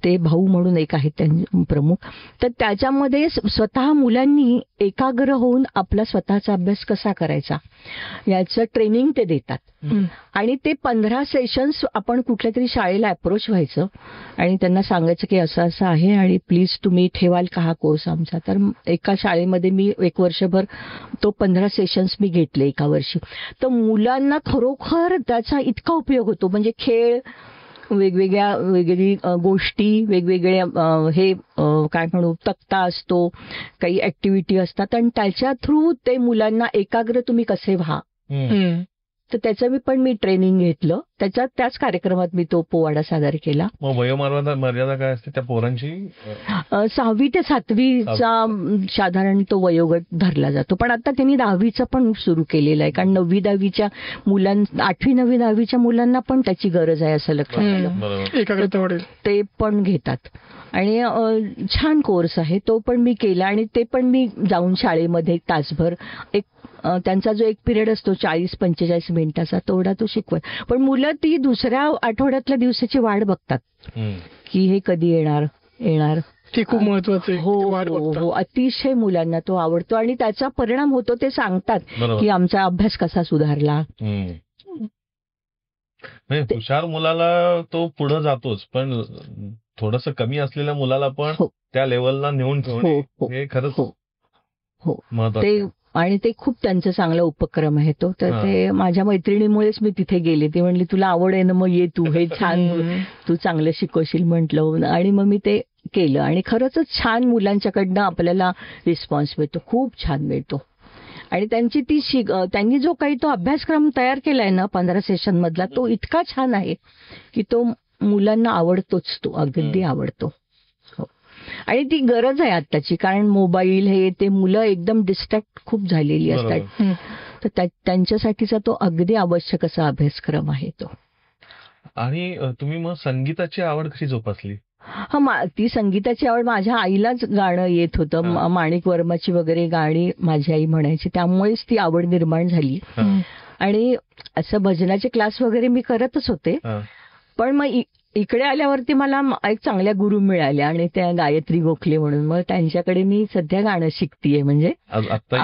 A: ते भाऊ म्हणून एक आहेत त्यांचे प्रमुख. तर त्याच्यामध्ये स्वतः मुलांनी एकाग्र होऊन आपला स्वतःचा अभ्यास कसा करायचा याचं ट्रेनिंग ते देतात. आणि ते 15 सेशन्स आपण कुठल्या तरी शाळेला अप्रोच व्हायचं आणि त्यांना सांगायचं की असं असं आहे आणि प्लीज तुम्ही ठेवाल का हा कोर्स आमचा. तर एका शाळेमध्ये मी 1 वर्षभर तो 15 सेशन्स मी घेतले एका वर्षी. तर मुलांना खरोखर त्याचा इतका उपयोग होतो. म्हणजे खेळ, वेगवेगळी गोष्टी, वेगवेगळ्या हे काय म्हणू, तक्ता असतो, काही ऍक्टिव्हिटी असतात आणि त्याच्या थ्रू ते मुलांना एकाग्र तुम्ही कसे व्हा, तर त्याचं मी ट्रेनिंग घेतलं. त्याच कार्यक्रमात मी तो पोवाडा सादर केला.
C: मग वयोमर्यादा काय असते त्या पोरांची?
A: 6वी ते 7वीचा साधारण तो वयोगट धरला जातो. पण आता त्यांनी 10वीचा पण सुरू केलेला आहे, कारण 9वी 10वीच्या मुलांना, 8वी 9वी 10वीच्या मुलांना पण त्याची गरज आहे असं लक्षात आलं.
B: एकाग्रता वाढेल ते
A: पण घेतात आणि छान कोर्स आहे तो पण मी केला. आणि ते पण मी जाऊन शाळेमध्ये तासभर त्यांचा जो एक पिरियड असतो 40-45 मिनिटाचा, तेवढा तो शिकवत. पण मुलं ती दुसऱ्या आठवड्यातल्या दिवसाची वाट बघतात की हे कधी येणार.
B: ते खूप महत्वाचं आहे.
A: हो, अतिशय मुलांना तो आवडतो आणि त्याचा परिणाम होतो. ते सांगतात की आमचा अभ्यास कसा सुधारला.
C: हुशार मुलाला तो पुढे जातोच, पण थोडंसं कमी असलेल्या मुलाला पण त्या लेवलला नेऊन ठेवणे हे खरंच महत्वाचं.
A: आणि ते खूप त्यांचा चांगला उपक्रम आहे तो. तर ते माझ्या मैत्रिणीमुळेच मी तिथे गेले. ती म्हणली तुला आवड आहे ना, मग ये तू, हे छान, तू चांगलं शिकवशील म्हटलं. आणि मग मी ते केलं आणि खरंच छान मुलांच्याकडनं आपल्याला रिस्पॉन्स मिळतो, खूप छान मिळतो. आणि त्यांची त्यांनी जो काही तो अभ्यासक्रम तयार केलाय ना 15 सेशन मधला, तो इतका छान आहे की तो मुलांना आवडतोच, तो अगदी आवडतो. आणि ती गरज आहे आत्ताची, कारण मोबाईल हे ते मुलं एकदम डिस्ट्रॅक्ट खूप झालेली असतात. तर त्यांच्यासाठीचा तो अगदी आवश्यक असा अभ्यासक्रम आहे तो.
C: आणि तुम्ही मग संगीताची आवड कशी जोपासली?
A: ती संगीताची आवड माझ्या आईलाच गाणं येत होतं. माणिक वर्माची वगैरे गाणी माझी आई म्हणायची, त्यामुळेच ती आवड निर्माण झाली. आणि असं भजनाचे क्लास वगैरे मी करतच होते. पण मग इकडे आल्यावरती मला एक चांगल्या गुरु मिळाल्या आणि त्या गायत्री गोखले म्हणून. मग त्यांच्याकडे मी सध्या गाणं शिकतीये. म्हणजे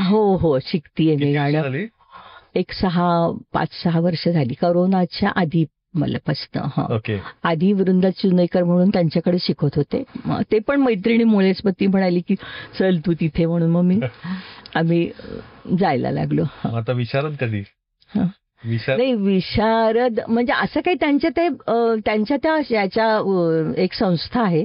A: हो शिकतीये मी गाणं. एक 5-6 वर्ष झाली, करोनाच्या आधी मला पासनं. आधी वृंदा चुनेकर म्हणून त्यांच्याकडे शिकवत होते. ते पण मैत्रिणीमुळेच. मग ती म्हणाली की चल तू तिथे, म्हणून मग आम्ही जायला लागलो.
C: आता विशारद कधी?
A: नाही, विशारद म्हणजे असं काही त्यांच्या त्या याच्या एक संस्था आहे,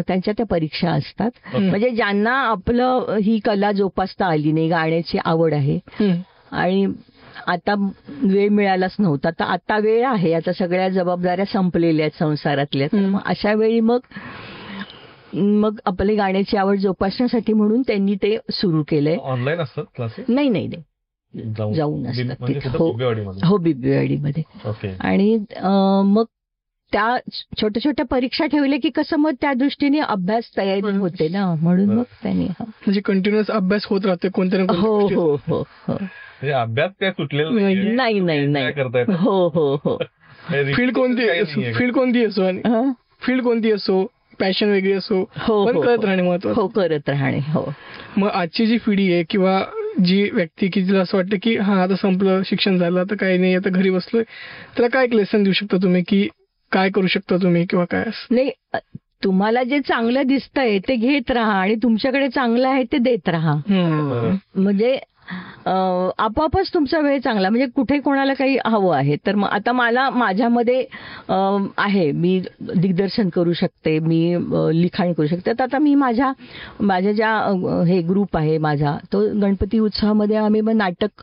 A: त्यांच्या त्या परीक्षा असतात. म्हणजे ज्यांना आपलं ही कला जोपासता आली नाही, गाण्याची आवड आहे आणि आता वेळ मिळालाच नव्हता, तर आता वेळ आहे, आता सगळ्या जबाबदाऱ्या संपलेल्या आहेत संसारातल्या. तर मग अशा वेळी मग मग आपली गाण्याची आवड जोपासण्यासाठी म्हणून त्यांनी ते सुरू केलंय.
C: ऑनलाईन असतात क्लासेस?
A: नाही, जाऊन असतात
C: म्हणजे
A: तिथे.
C: तिथं बिबवेवाडीमध्ये?
A: हो, बिबवेवाडीमध्ये.
C: ओके.
A: आणि मग त्या छोट्या छोट्या परीक्षा ठेवल्या की कसं मग त्या दृष्टीने अभ्यास तयारी होते ना, म्हणून मग त्यांनी.
B: म्हणजे कंटिन्युअस अभ्यास होत राहते कोणत्या ना कोणत्या
A: हो
B: गोष्टीचा.
A: हो हो हो.
C: म्हणजे अभ्यास काय सुटलेला
A: नाही.
C: करतायत.
A: हो.
B: फील्ड कोणती असो आणि
A: हं?
B: फील्ड कोणती असो, पॅशन वेगळी असो,
A: हो
B: पण
A: हो
B: करत राहणे महत्वाचं.
A: हो, करत राहणे. हो.
B: मग आजची जी पिढी आहे किंवा जी व्यक्ती की जिला असं वाटतं की हा आता संपलं, शिक्षण झालं, आता काही नाही, आता घरी बसलोय, त्याला काय एक लेसन देऊ शकता तुम्ही की काय करू शकता तुम्ही किंवा काय असं?
A: नाही, तुम्हाला जे चांगलं दिसतंय ते घेत राहा आणि तुमच्याकडे चांगलं आहे ते देत राहा. म्हणजे आपोआपच तुमचा वेळ चांगला, म्हणजे कुठे कोणाला काही हवं आहे तर मग आता मला माझ्यामध्ये आहे, मी दिग्दर्शन करू शकते, मी लिखाण करू शकते. तर आता मी माझ्या ज्या हे ग्रुप आहे माझा, तो गणपती उत्सवामध्ये आम्ही मग नाटक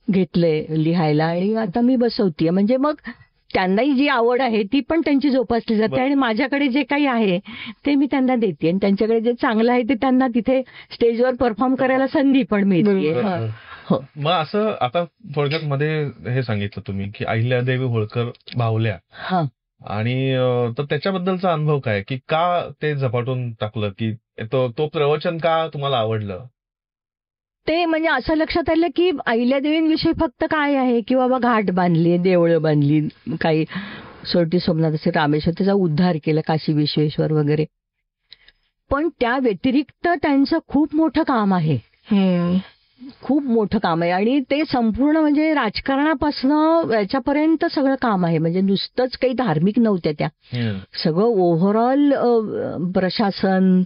A: घेतलंय लिहायला आणि आता मी बसवतीये. म्हणजे मग त्यांनाही जी आवड आहे ती पण त्यांची जोपासली जाते आणि माझ्याकडे जे काही आहे ते मी त्यांना देते आणि त्यांच्याकडे जे चांगलं आहे ते त्यांना तिथे स्टेजवर परफॉर्म करायला संधी पण मिळते. हो.
C: मग असं आता थोडक्यात मध्ये हे सांगितलं तुम्ही की अहिल्यादेवी होळकर भावल्या, आणि तर त्याच्याबद्दलचा अनुभव काय, की का ते झपाटून टाकलं, की तो प्रवचन का तुम्हाला आवडलं?
A: ते म्हणजे असं लक्षात आलं की अहिल्यादेवींविषयी फक्त काय आहे की बाबा घाट बांधली, देवळं बांधली, काही सोरटी सोमनाथ असे, रामेश्वर, त्याचा उद्धार केला, काशी विश्वेश्वर वगैरे. पण त्या व्यतिरिक्त त्यांचं खूप मोठं काम आहे, खूप मोठं काम आहे आणि ते संपूर्ण म्हणजे राजकारणापासून याच्यापर्यंत सगळं काम आहे. म्हणजे नुसतंच काही धार्मिक नव्हत्या त्या, सगळं ओव्हरऑल प्रशासन,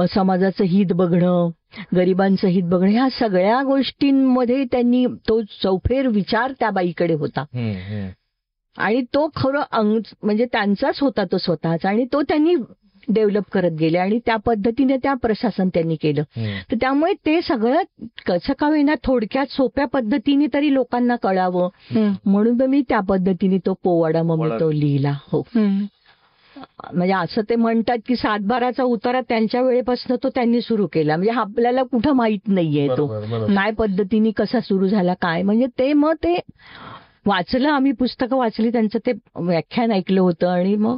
A: समाजाचं हित बघणं, गरिबांचं हित बघणं, ह्या सगळ्या गोष्टींमध्ये त्यांनी तो चौफेर विचार त्या बाईकडे होता आणि तो खरं म्हणजे त्यांचाच होता तो स्वतःचा आणि तो त्यांनी डेव्हलप करत गेले आणि त्या पद्धतीने त्या प्रशासन त्यांनी केलं. तर त्यामुळे ते सगळं कसं का होईना थोडक्यात सोप्या पद्धतीने तरी लोकांना कळावं म्हणून मी त्या पद्धतीने तो पोवाडा मग तो लिहिला. हो. म्हणजे असं ते म्हणतात की सातबाराचा उतारा त्यांच्या वेळेपासून तो त्यांनी सुरू केला. म्हणजे आपल्याला कुठं माहित नाहीये तो काय पद्धतीने कसा सुरू झाला काय. म्हणजे ते मग ते वाचलं, आम्ही पुस्तकं वाचली, त्यांचं ते व्याख्यान ऐकलं होतं आणि मग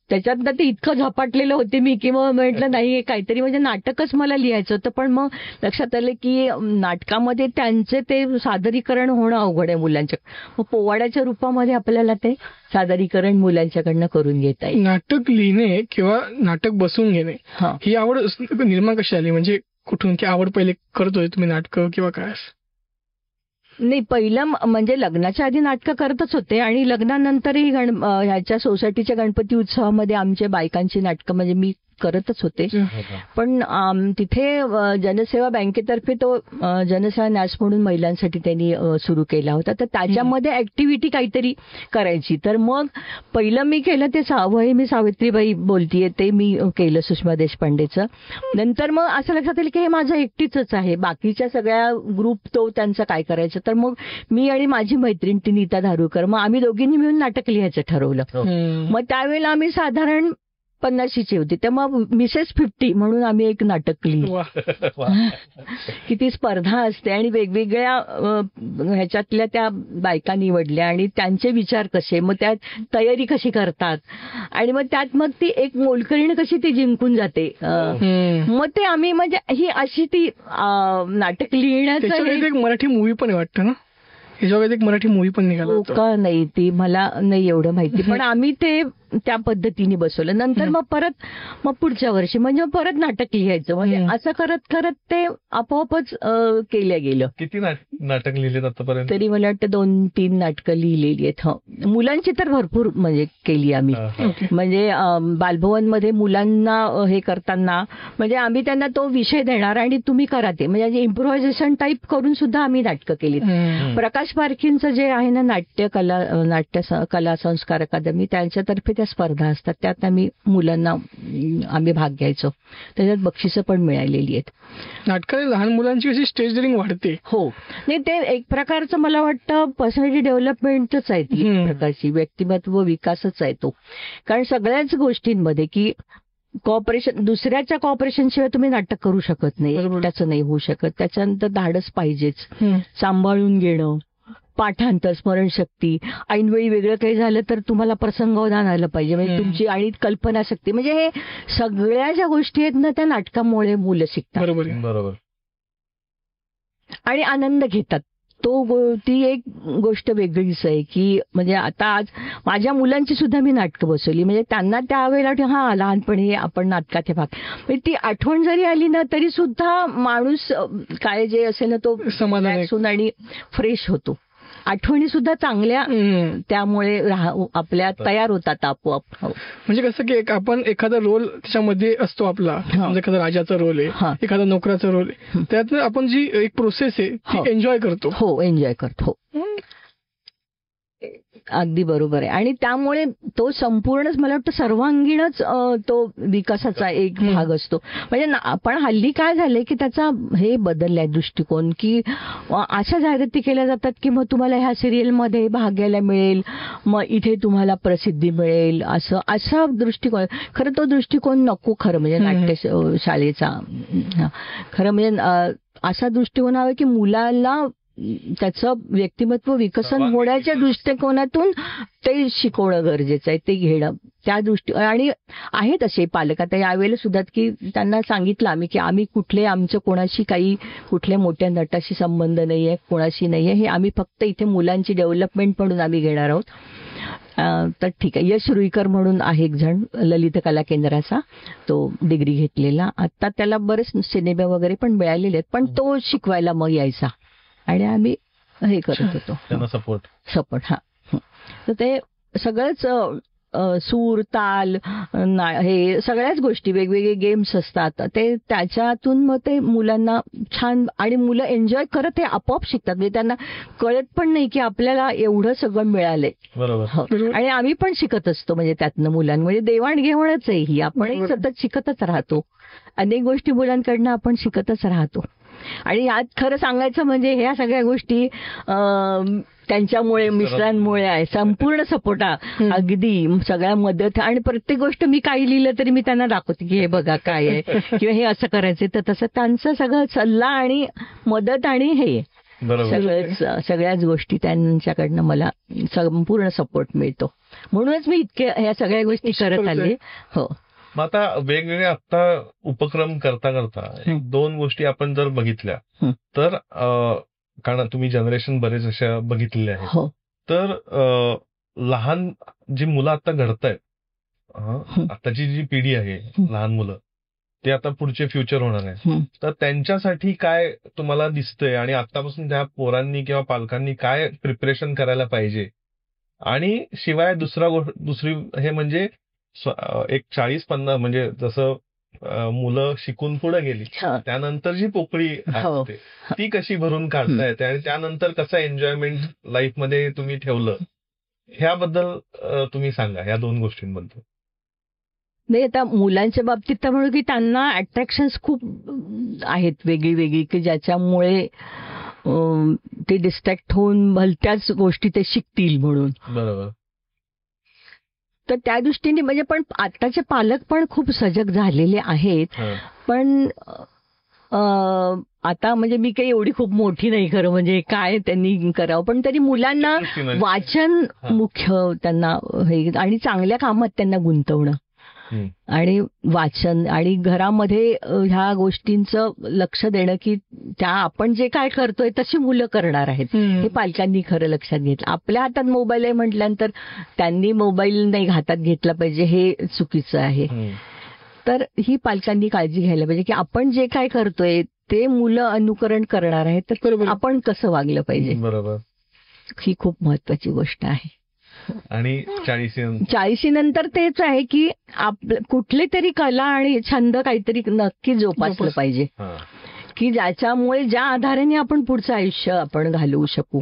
A: त्याच्यात ते इतकं झपाटलेलं होते मी की मग म्हटलं नाही काहीतरी म्हणजे नाटकच मला लिहायचं होतं. पण मग लक्षात आलं की नाटकामध्ये त्यांचे ते सादरीकरण होणं अवघड आहे मुलांच्या, मग पोवाड्याच्या रूपामध्ये आपल्याला ते सादरीकरण मुलांच्याकडनं करून घेता येईल.
B: नाटक लिहिणे किंवा नाटक बसवून घेणे ही आवड निर्माण कशी आली, म्हणजे कुठून, की आवड पहिले करतोय तुम्ही नाटकं किंवा काय?
A: नाही, पहिलं म्हणजे लग्नाच्या आधी नाटकं करतच होते आणि लग्नानंतरही ह्याच्या सोसायटीच्या गणपती उत्सवामध्ये आमच्या बायकांची नाटकं म्हणजे मी करतच होते. पण तिथे जनसेवा बँकेतर्फे तो जनसेवा न्यास म्हणून महिलांसाठी त्यांनी सुरू केला होता, तर त्याच्यामध्ये ऍक्टिव्हिटी काहीतरी करायची. तर मग पहिलं मी केलं ते मी सावित्रीबाई बोलतीये ते मी केलं सुषमा देशपांडेचं. नंतर मग असं लक्षात आलं की हे माझं एकटीच आहे, बाकीच्या सगळ्या ग्रुप तो त्यांचं काय करायचं. तर मग मी आणि माझी मैत्रीण ती नीता धारूरकर, मग आम्ही दोघींनी मिळून नाटक लिहायचं ठरवलं. मग त्यावेळेला आम्ही साधारण 50ची होती, तर मग मिसेस 50 म्हणून आम्ही एक नाटक लिहिलं. की ती स्पर्धा असते आणि वेगवेगळ्या ह्याच्यातल्या त्या बायका निवडल्या आणि त्यांचे विचार कसे, मग त्यात तयारी कशी करतात आणि मग त्यात मग ती एक मोलकरीण कशी ती जिंकून जाते. मग ते आम्ही म्हणजे ही अशी ती नाटक लिहिण्याचं
B: एक मराठी मूवी पण वाटतं ना, ह्याच्यावर एक मराठी मूवी पण निघाला
A: का नाही, ती मला नाही एवढं माहिती, पण आम्ही ते त्या पद्धतीने बसवलं. नंतर मग पुढच्या वर्षी म्हणजे परत नाटक लिहायचं, म्हणजे असं करत करत ते आपोआपच केलं गेलं.
C: किती नाटक लिहिलेत आतापर्यंत?
A: तरी मला वाटतं 2-3 नाटकं लिहिलेली आहेत. मुलांची तर भरपूर म्हणजे केली आम्ही. म्हणजे बालभवनमध्ये मुलांना हे करताना म्हणजे आम्ही त्यांना तो विषय देणार आणि तुम्ही करा ते, म्हणजे इम्प्रोव्हायझेशन टाईप करून सुद्धा आम्ही नाटकं केली. प्रकाश पारखींचं जे आहे ना नाट्य कला संस्कार अकादमी, त्यांच्यातर्फे त्या स्पर्धा असतात, त्यात आम्ही भाग घ्यायचो, त्याच्यात बक्षिसं पण मिळालेली आहेत.
B: नाटकाने लहान मुलांची कशी स्टेज डेअरिंग वाढते.
A: हो, नाही ते एक प्रकारचं मला वाटतं पर्सनॅलिटी डेव्हलपमेंटच आहे, ती एक प्रकारची व्यक्तिमत्व विकासच आहे तो. कारण सगळ्याच गोष्टींमध्ये की कॉपरेशन, दुसऱ्याच्या कॉपरेशन शिवाय तुम्ही नाटक करू शकत नाही,
B: बरोबर.
A: त्याचं नाही होऊ शकत. त्याच्यानंतर धाडस पाहिजेच, सांभाळून घेणं, पाठांतर, स्मरणशक्ती, ऐनवेळी वेगळं काही झालं तर तुम्हाला प्रसंगावधान आलं पाहिजे, म्हणजे तुमची आणि कल्पनाशक्ती, म्हणजे हे सगळ्या ज्या गोष्टी आहेत ना त्या नाटकामुळे मुलं शिकतात
B: बरोबर आहे.
C: बरोबर.
A: आणि आनंद घेतात. ती एक गोष्ट वेगळीच आहे की म्हणजे आता आज माझ्या मुलांची सुद्धा मी नाटकं बसवली, म्हणजे त्यांना त्यावेळेला हा लहानपणी आपण नाटकात हे भाग, म्हणजे ती आठवण जरी आली ना तरी सुद्धा माणूस काय जे असेल ना तो
B: समाधान आहे.
A: relax होऊन आणि फ्रेश होतो. आठवणी सुद्धा चांगल्या त्यामुळे आपल्या तयार होतात आपोआप.
B: म्हणजे कसं की आपण एखादा रोल त्याच्यामध्ये असतो आपला, म्हणजे एखादा राजाचा रोल आहे, एखादा नोकराचा रोल आहे, त्यात आपण जी एक प्रोसेस आहे ती एन्जॉय करतो.
A: हो, एन्जॉय करतो. अगदी बरोबर आहे. आणि त्यामुळे तो संपूर्णच मला वाटतं सर्वांगीणच तो विकासाचा एक भाग असतो. म्हणजे पण हल्ली काय झालंय की त्याचा हे बदललाय दृष्टिकोन, की अशा जाहिराती केल्या जातात की मग तुम्हाला ह्या सिरियलमध्ये भाग घ्यायला मिळेल, मग इथे तुम्हाला प्रसिद्धी मिळेल, असा दृष्टिकोन. खरं तो दृष्टिकोन नको, खरं म्हणजे नाट्य शाळेचा खरं म्हणजे असा दृष्टिकोन हवा की मुलाला त्याचं व्यक्तिमत्व विकसन होण्याच्या दृष्टिकोनातून ते शिकवणं गरजेचं आहे, ते घेणं त्या आणि आहेत असे पालक आता यावेळेला सुद्धा की त्यांना सांगितलं आम्ही की आम्ही आमचं कोणाशी काही कुठल्या मोठ्या नटाशी संबंध नाहीये, कोणाशी नाहीये, हे आम्ही फक्त इथे मुलांची डेव्हलपमेंट म्हणून आम्ही घेणार आहोत. तर ठीक आहे. यश रुईकर म्हणून आहे एक जण ललित कला केंद्राचा, तो डिग्री घेतलेला, आता त्याला बरेच सिनेमे वगैरे पण मिळालेले आहेत, पण तो शिकवायला मग यायचा आणि आम्ही हे करत होतो सपोर्ट. तर ते सगळंच सूर, ताल, हे सगळ्याच गोष्टी, वेगवेगळे गेम्स असतात, ते त्याच्यातून मग ते मुलांना छान, आणि मुलं एन्जॉय करत हे आपोआप शिकतात. म्हणजे त्यांना कळत पण नाही की आपल्याला एवढं सगळं मिळालंय. बरोबर. आणि आम्ही पण शिकत असतो, म्हणजे त्यातनं मुलांमध्ये देवाणघेवाणच आहे ही, आपणही सतत शिकतच राहतो, अनेक गोष्टी मुलांकडनं आपण शिकतच राहतो. आणि यात खरं सांगायचं म्हणजे ह्या सगळ्या गोष्टी त्यांच्यामुळे, मिस्टरांमुळे आहे, संपूर्ण सपोर्ट, अगदी सगळ्या मदत, आणि प्रत्येक गोष्ट मी काही लिहिलं तरी मी त्यांना दाखवते की हे बघा काय आहे, किंवा हे असं करायचं, तर तसं त्यांचं सगळं सल्ला आणि मदत आणि हे सगळ्याच गोष्टी त्यांच्याकडनं मला संपूर्ण सपोर्ट मिळतो. म्हणूनच मी ह्या सगळ्या गोष्टी करत आले. हो.
C: मग आता वेगवेगळे आता उपक्रम करता दोन गोष्टी आपण जर बघितल्या तर, कारण तुम्ही जनरेशन बरेच अशा बघितलेल्या आहेत, तर लहान जी मुलं आता घडतायत, आताची जी पिढी आहे, लहान मुलं, ते आता पुढचे फ्युचर होणार आहे, तर त्यांच्यासाठी काय तुम्हाला दिसतंय आणि आतापासून त्या पोरांनी किंवा पालकांनी काय प्रिपरेशन करायला पाहिजे? आणि शिवाय दुसरी हे म्हणजे एक 40-50 म्हणजे जसं मुलं शिकून पुढे गेली, त्यानंतर जी पोकळी असते ती कशी भरून काढता येते आणि त्यानंतर कसं एन्जॉयमेंट लाईफ मध्ये तुम्ही ठेवलं, ह्याबद्दल तुम्ही सांगा, या दोन गोष्टींबद्दल.
A: नाही, आता मुलांच्या बाबतीत तर म्हणू की त्यांना अट्रॅक्शन्स खूप आहेत वेगळी वेगळी, की ज्याच्यामुळे ते डिस्ट्रॅक्ट होऊन भलत्याच गोष्टी ते शिकतील म्हणून.
C: बरोबर.
A: तर त्या दृष्टीने म्हणजे, पण आताचे पालक पण खूप सजग झालेले आहेत, पण आता म्हणजे मी काही एवढी खूप मोठी नाही खरं म्हणजे काय त्यांनी करावं, पण तरी मुलांना वाचन मुख्य त्यांना हे, आणि चांगल्या कामात त्यांना गुंतवणं आणि वाचन, आणि घरामध्ये ह्या गोष्टींचं लक्ष देणं की त्या आपण जे काय करतोय तशी मुलं करणार आहेत, हे पालकांनी खरं लक्षात घेतलं. आपल्या हातात मोबाईल आहे म्हटल्यानंतर त्यांनी मोबाईल नाही हातात घेतला पाहिजे, हे चुकीचं आहे. तर ही पालकांनी काळजी घ्यायला पाहिजे की आपण जे काय करतोय ते मुलं अनुकरण करणार आहेत, तर आपण कसं वागलं पाहिजे.
C: बरोबर.
A: ही खूप महत्वाची गोष्ट आहे.
C: आणि 40
A: नंतर तेच आहे की कुठली तरी कला आणि छंद काहीतरी नक्की जोपासलं पाहिजे, की ज्याच्यामुळे ज्या आधाराने आपण पुढचं आयुष्य आपण घालवू शकू.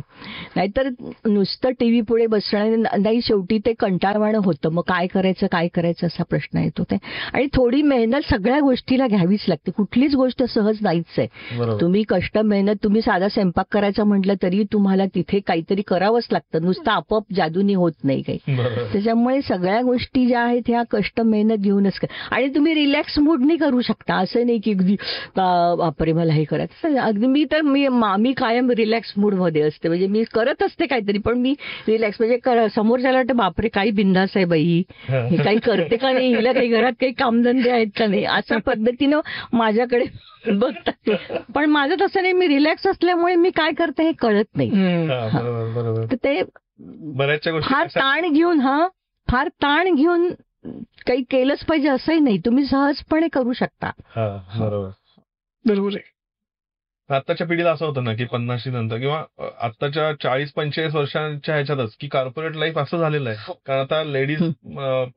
A: नाहीतर नुसतं टीव्ही पुढे बसणं नाही, शेवटी ते कंटाळवाणं होतं. मग काय करायचं असा प्रश्न येतो ते. आणि थोडी मेहनत सगळ्या गोष्टीला घ्यावीच लागते. कुठलीच गोष्ट सहज नाहीच आहे. तुम्ही कष्ट मेहनत, तुम्ही साधा स्वयंपाक करायचा म्हटलं तरी तुम्हाला तिथे काहीतरी करावंच लागतं. नुसतं आपोआप जादूनी होत नाही काही. त्याच्यामुळे सगळ्या गोष्टी ज्या आहेत ह्या कष्ट मेहनत घेऊनच आणि तुम्ही रिलॅक्स मूडनी करू शकता. असं नाही की अगदी बापरे मला हे करायचं. अगदी मी कायम रिलॅक्स मूड मध्ये असते. म्हणजे मी करत असते काहीतरी, पण मी रिलॅक्स म्हणजे समोरच्याला वाटतं बापरे काही बिंदास आहे बाई, हे काही करते का नाही, हिला काही घरात काही कामधंदे आहेत का नाही, अशा पद्धतीनं माझ्याकडे बघतात. पण माझं तसं नाही. मी रिलॅक्स असल्यामुळे मी काय करते हे कळत नाही. तर ते
C: बऱ्याचशा गोष्टी
A: फार ताण घेऊन काही केलंच पाहिजे असंही नाही. तुम्ही सहजपणे करू शकता.
B: बरोबर आहे.
C: आत्ताच्या पिढीला असं होतं ना की 50 नंतर किंवा आत्ताच्या 40-45 वर्षांच्या ह्याच्यातच की कॉर्पोरेट लाईफ असं झालेलं आहे. कारण आता लेडीज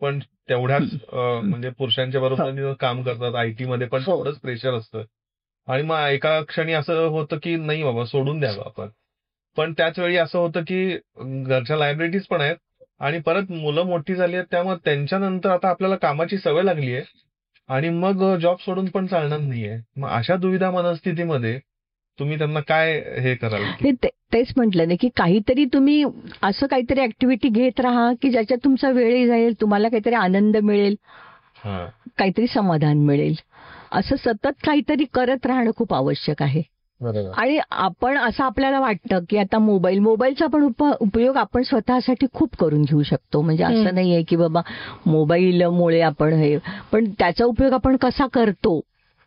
C: पण तेवढ्याच म्हणजे पुरुषांच्या बरोबर काम करतात. आयटी मध्ये पण थोडंच प्रेशर असतं. आणि मग एका क्षणी असं होतं की नाही बाबा सोडून द्यावं आपण. पण त्याच वेळी असं होतं की घरच्या लायबिलिटीज पण आहेत आणि परत मुलं मोठी झाली आहेत. त्यामुळे त्यांच्यानंतर आता आपल्याला कामाची सवय लागली आहे आणि मग जॉब सोडून पण चालणार नाहीये. मग अशा दुविधा मनस्थितीमध्ये तुम्ही त्यांना काय हे कराल?
A: तेच म्हटलं ना की काहीतरी तुम्ही असं काहीतरी ऍक्टिव्हिटी घेत राहा की ज्याच्यात तुमचा वेळही जाईल, तुम्हाला काहीतरी आनंद मिळेल, काहीतरी समाधान मिळेल. असं सतत काहीतरी करत राहणं खूप आवश्यक आहे. आणि आपण असं आपल्याला वाटतं की आता मोबाईलचा पण उपयोग आपण स्वतःसाठी खूप करून घेऊ शकतो. म्हणजे असं नाहीये की बाबा मोबाईलमुळे आपण हे, पण त्याचा उपयोग आपण कसा करतो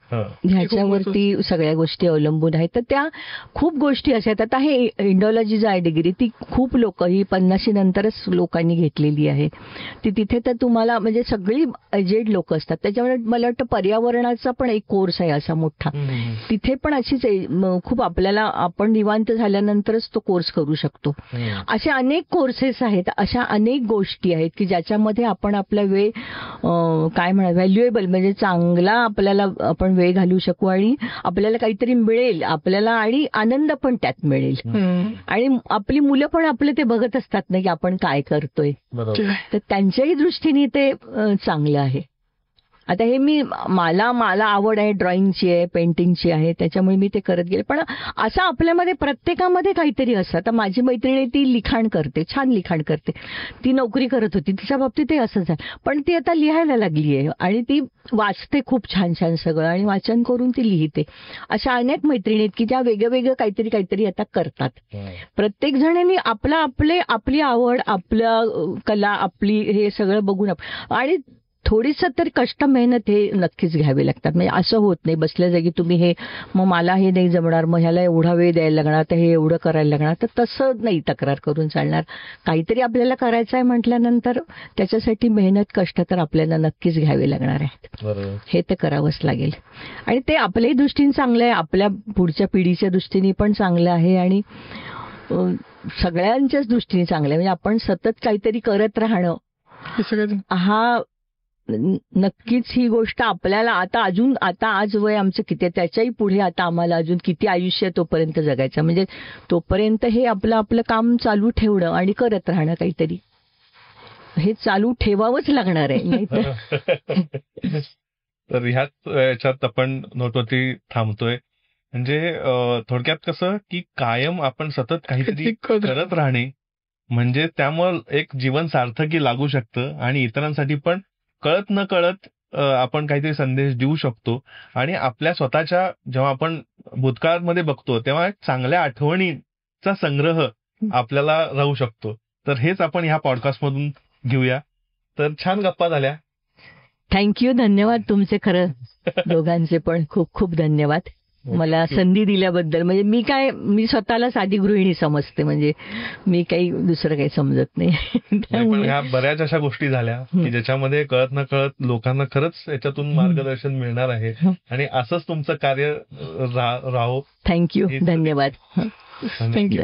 A: ह्याच्यावरती सगळ्या गोष्टी अवलंबून आहेत. तर त्या खूप गोष्टी असतात. आता हे इंडॉलॉजी जी आहे डिग्री, ती खूप लोक ही 50 नंतरच लोकांनी घेतलेली आहे. ती तिथे तर तुम्हाला म्हणजे सगळी एजेड लोक असतात. त्याच्यामुळे मला वाटतं पर्यावरणाचा पण एक कोर्स आहे असा मोठा. तिथे पण अशीच खूप आपल्याला आपण निवांत झाल्यानंतरच तो कोर्स करू शकतो. असे अनेक कोर्सेस आहेत, अशा अनेक गोष्टी आहेत की ज्याच्यामध्ये आपण आपला वेळ काय म्हणा व्हॅल्युएबल म्हणजे चांगला आपल्याला आपण वेळ घालवू शकू आणि आपल्याला काहीतरी मिळेल आपल्याला आणि आनंद पण त्यात मिळेल. आणि आपली मुलं पण आपले ते बघत असतात ना की आपण काय करतोय, तर त्यांच्याही दृष्टीने ते चांगलं आहे. आता हे मला आवड आहे, ड्रॉइंगची आहे, पेंटिंगची आहे, त्याच्यामुळे मी ते करत गेले. पण असं आपल्यामध्ये प्रत्येकामध्ये काहीतरी असतं. आता माझी मैत्रिणी ती लिखाण करते, छान लिखाण करते. ती नोकरी करत होती, तिच्या बाबतीत ते असंच आहे. पण ती आता लिहायला लागली आहे आणि ती वाचते खूप छान छान सगळं आणि वाचन करून ती लिहिते. अशा अनेक मैत्रिणी आहेत की ज्या वेगळं काहीतरी आता करतात. प्रत्येक जणांनी आपली आवड, आपल्या कला, आपली हे सगळं बघून आणि थोडीसं तरी कष्ट मेहनत हे नक्कीच घ्यावे लागतात. म्हणजे असं होत नाही बसल्या जागी तुम्ही हे मग मला हे नाही जमणार, मग ह्याला एवढा वेळ द्यायला लागणार, तर हे एवढं करायला लागणार, तर तसं नाही तक्रार करून चालणार. काहीतरी आपल्याला करायचं आहे म्हटल्यानंतर त्याच्यासाठी मेहनत कष्ट तर आपल्याला नक्कीच घ्यावे लागणार आहेत. हे तर करावंच लागेल. आणि ते आपल्याही दृष्टीने चांगलं आहे, आपल्या पुढच्या पिढीच्या दृष्टीने पण चांगलं आहे आणि सगळ्यांच्याच दृष्टीने चांगलं आहे. म्हणजे आपण सतत काहीतरी करत राहणं हा नक्कीच ही गोष्ट आपल्याला आता आज वय आमचं किती, त्याच्याही पुढे आता आम्हाला अजून किती आयुष्य तोपर्यंत जगायचं. म्हणजे तोपर्यंत हे आपलं काम चालू ठेवणं आणि करत राहणं काहीतरी हे चालू ठेवावंच लागणार आहे. नाही
C: तर ह्याच्यात आपण नोटवरती थांबतोय. म्हणजे थोडक्यात कसं की कायम आपण सतत काहीतरी करत राहणे म्हणजे त्यामुळे एक जीवन सार्थकी लागू शकतं आणि इतरांसाठी पण कळत न कळत आपण काहीतरी संदेश देऊ शकतो. आणि आपल्या स्वतःच्या जेव्हा आपण भूतकाळामध्ये बघतो तेव्हा चांगल्या आठवणीचा संग्रह आपल्याला राहू शकतो. तर हेच आपण ह्या पॉडकास्टमधून घेऊया. तर छान गप्पा झाल्या.
A: थँक्यू, धन्यवाद तुमचे. खरं दोघांचे पण खूप खूप धन्यवाद मला संधी दिल्याबद्दल. म्हणजे मी स्वतःला साधी गृहिणी समजते, म्हणजे मी काही दुसरं काही समजत नाही.
C: पण ह्या बऱ्याच अशा गोष्टी झाल्या की ज्याच्यामध्ये कळत न कळत लोकांना खरंच याच्यातून मार्गदर्शन मिळणार आहे आणि असंच तुमचं कार्य राहो.
A: थँक्यू, धन्यवाद.
C: थँक्यू.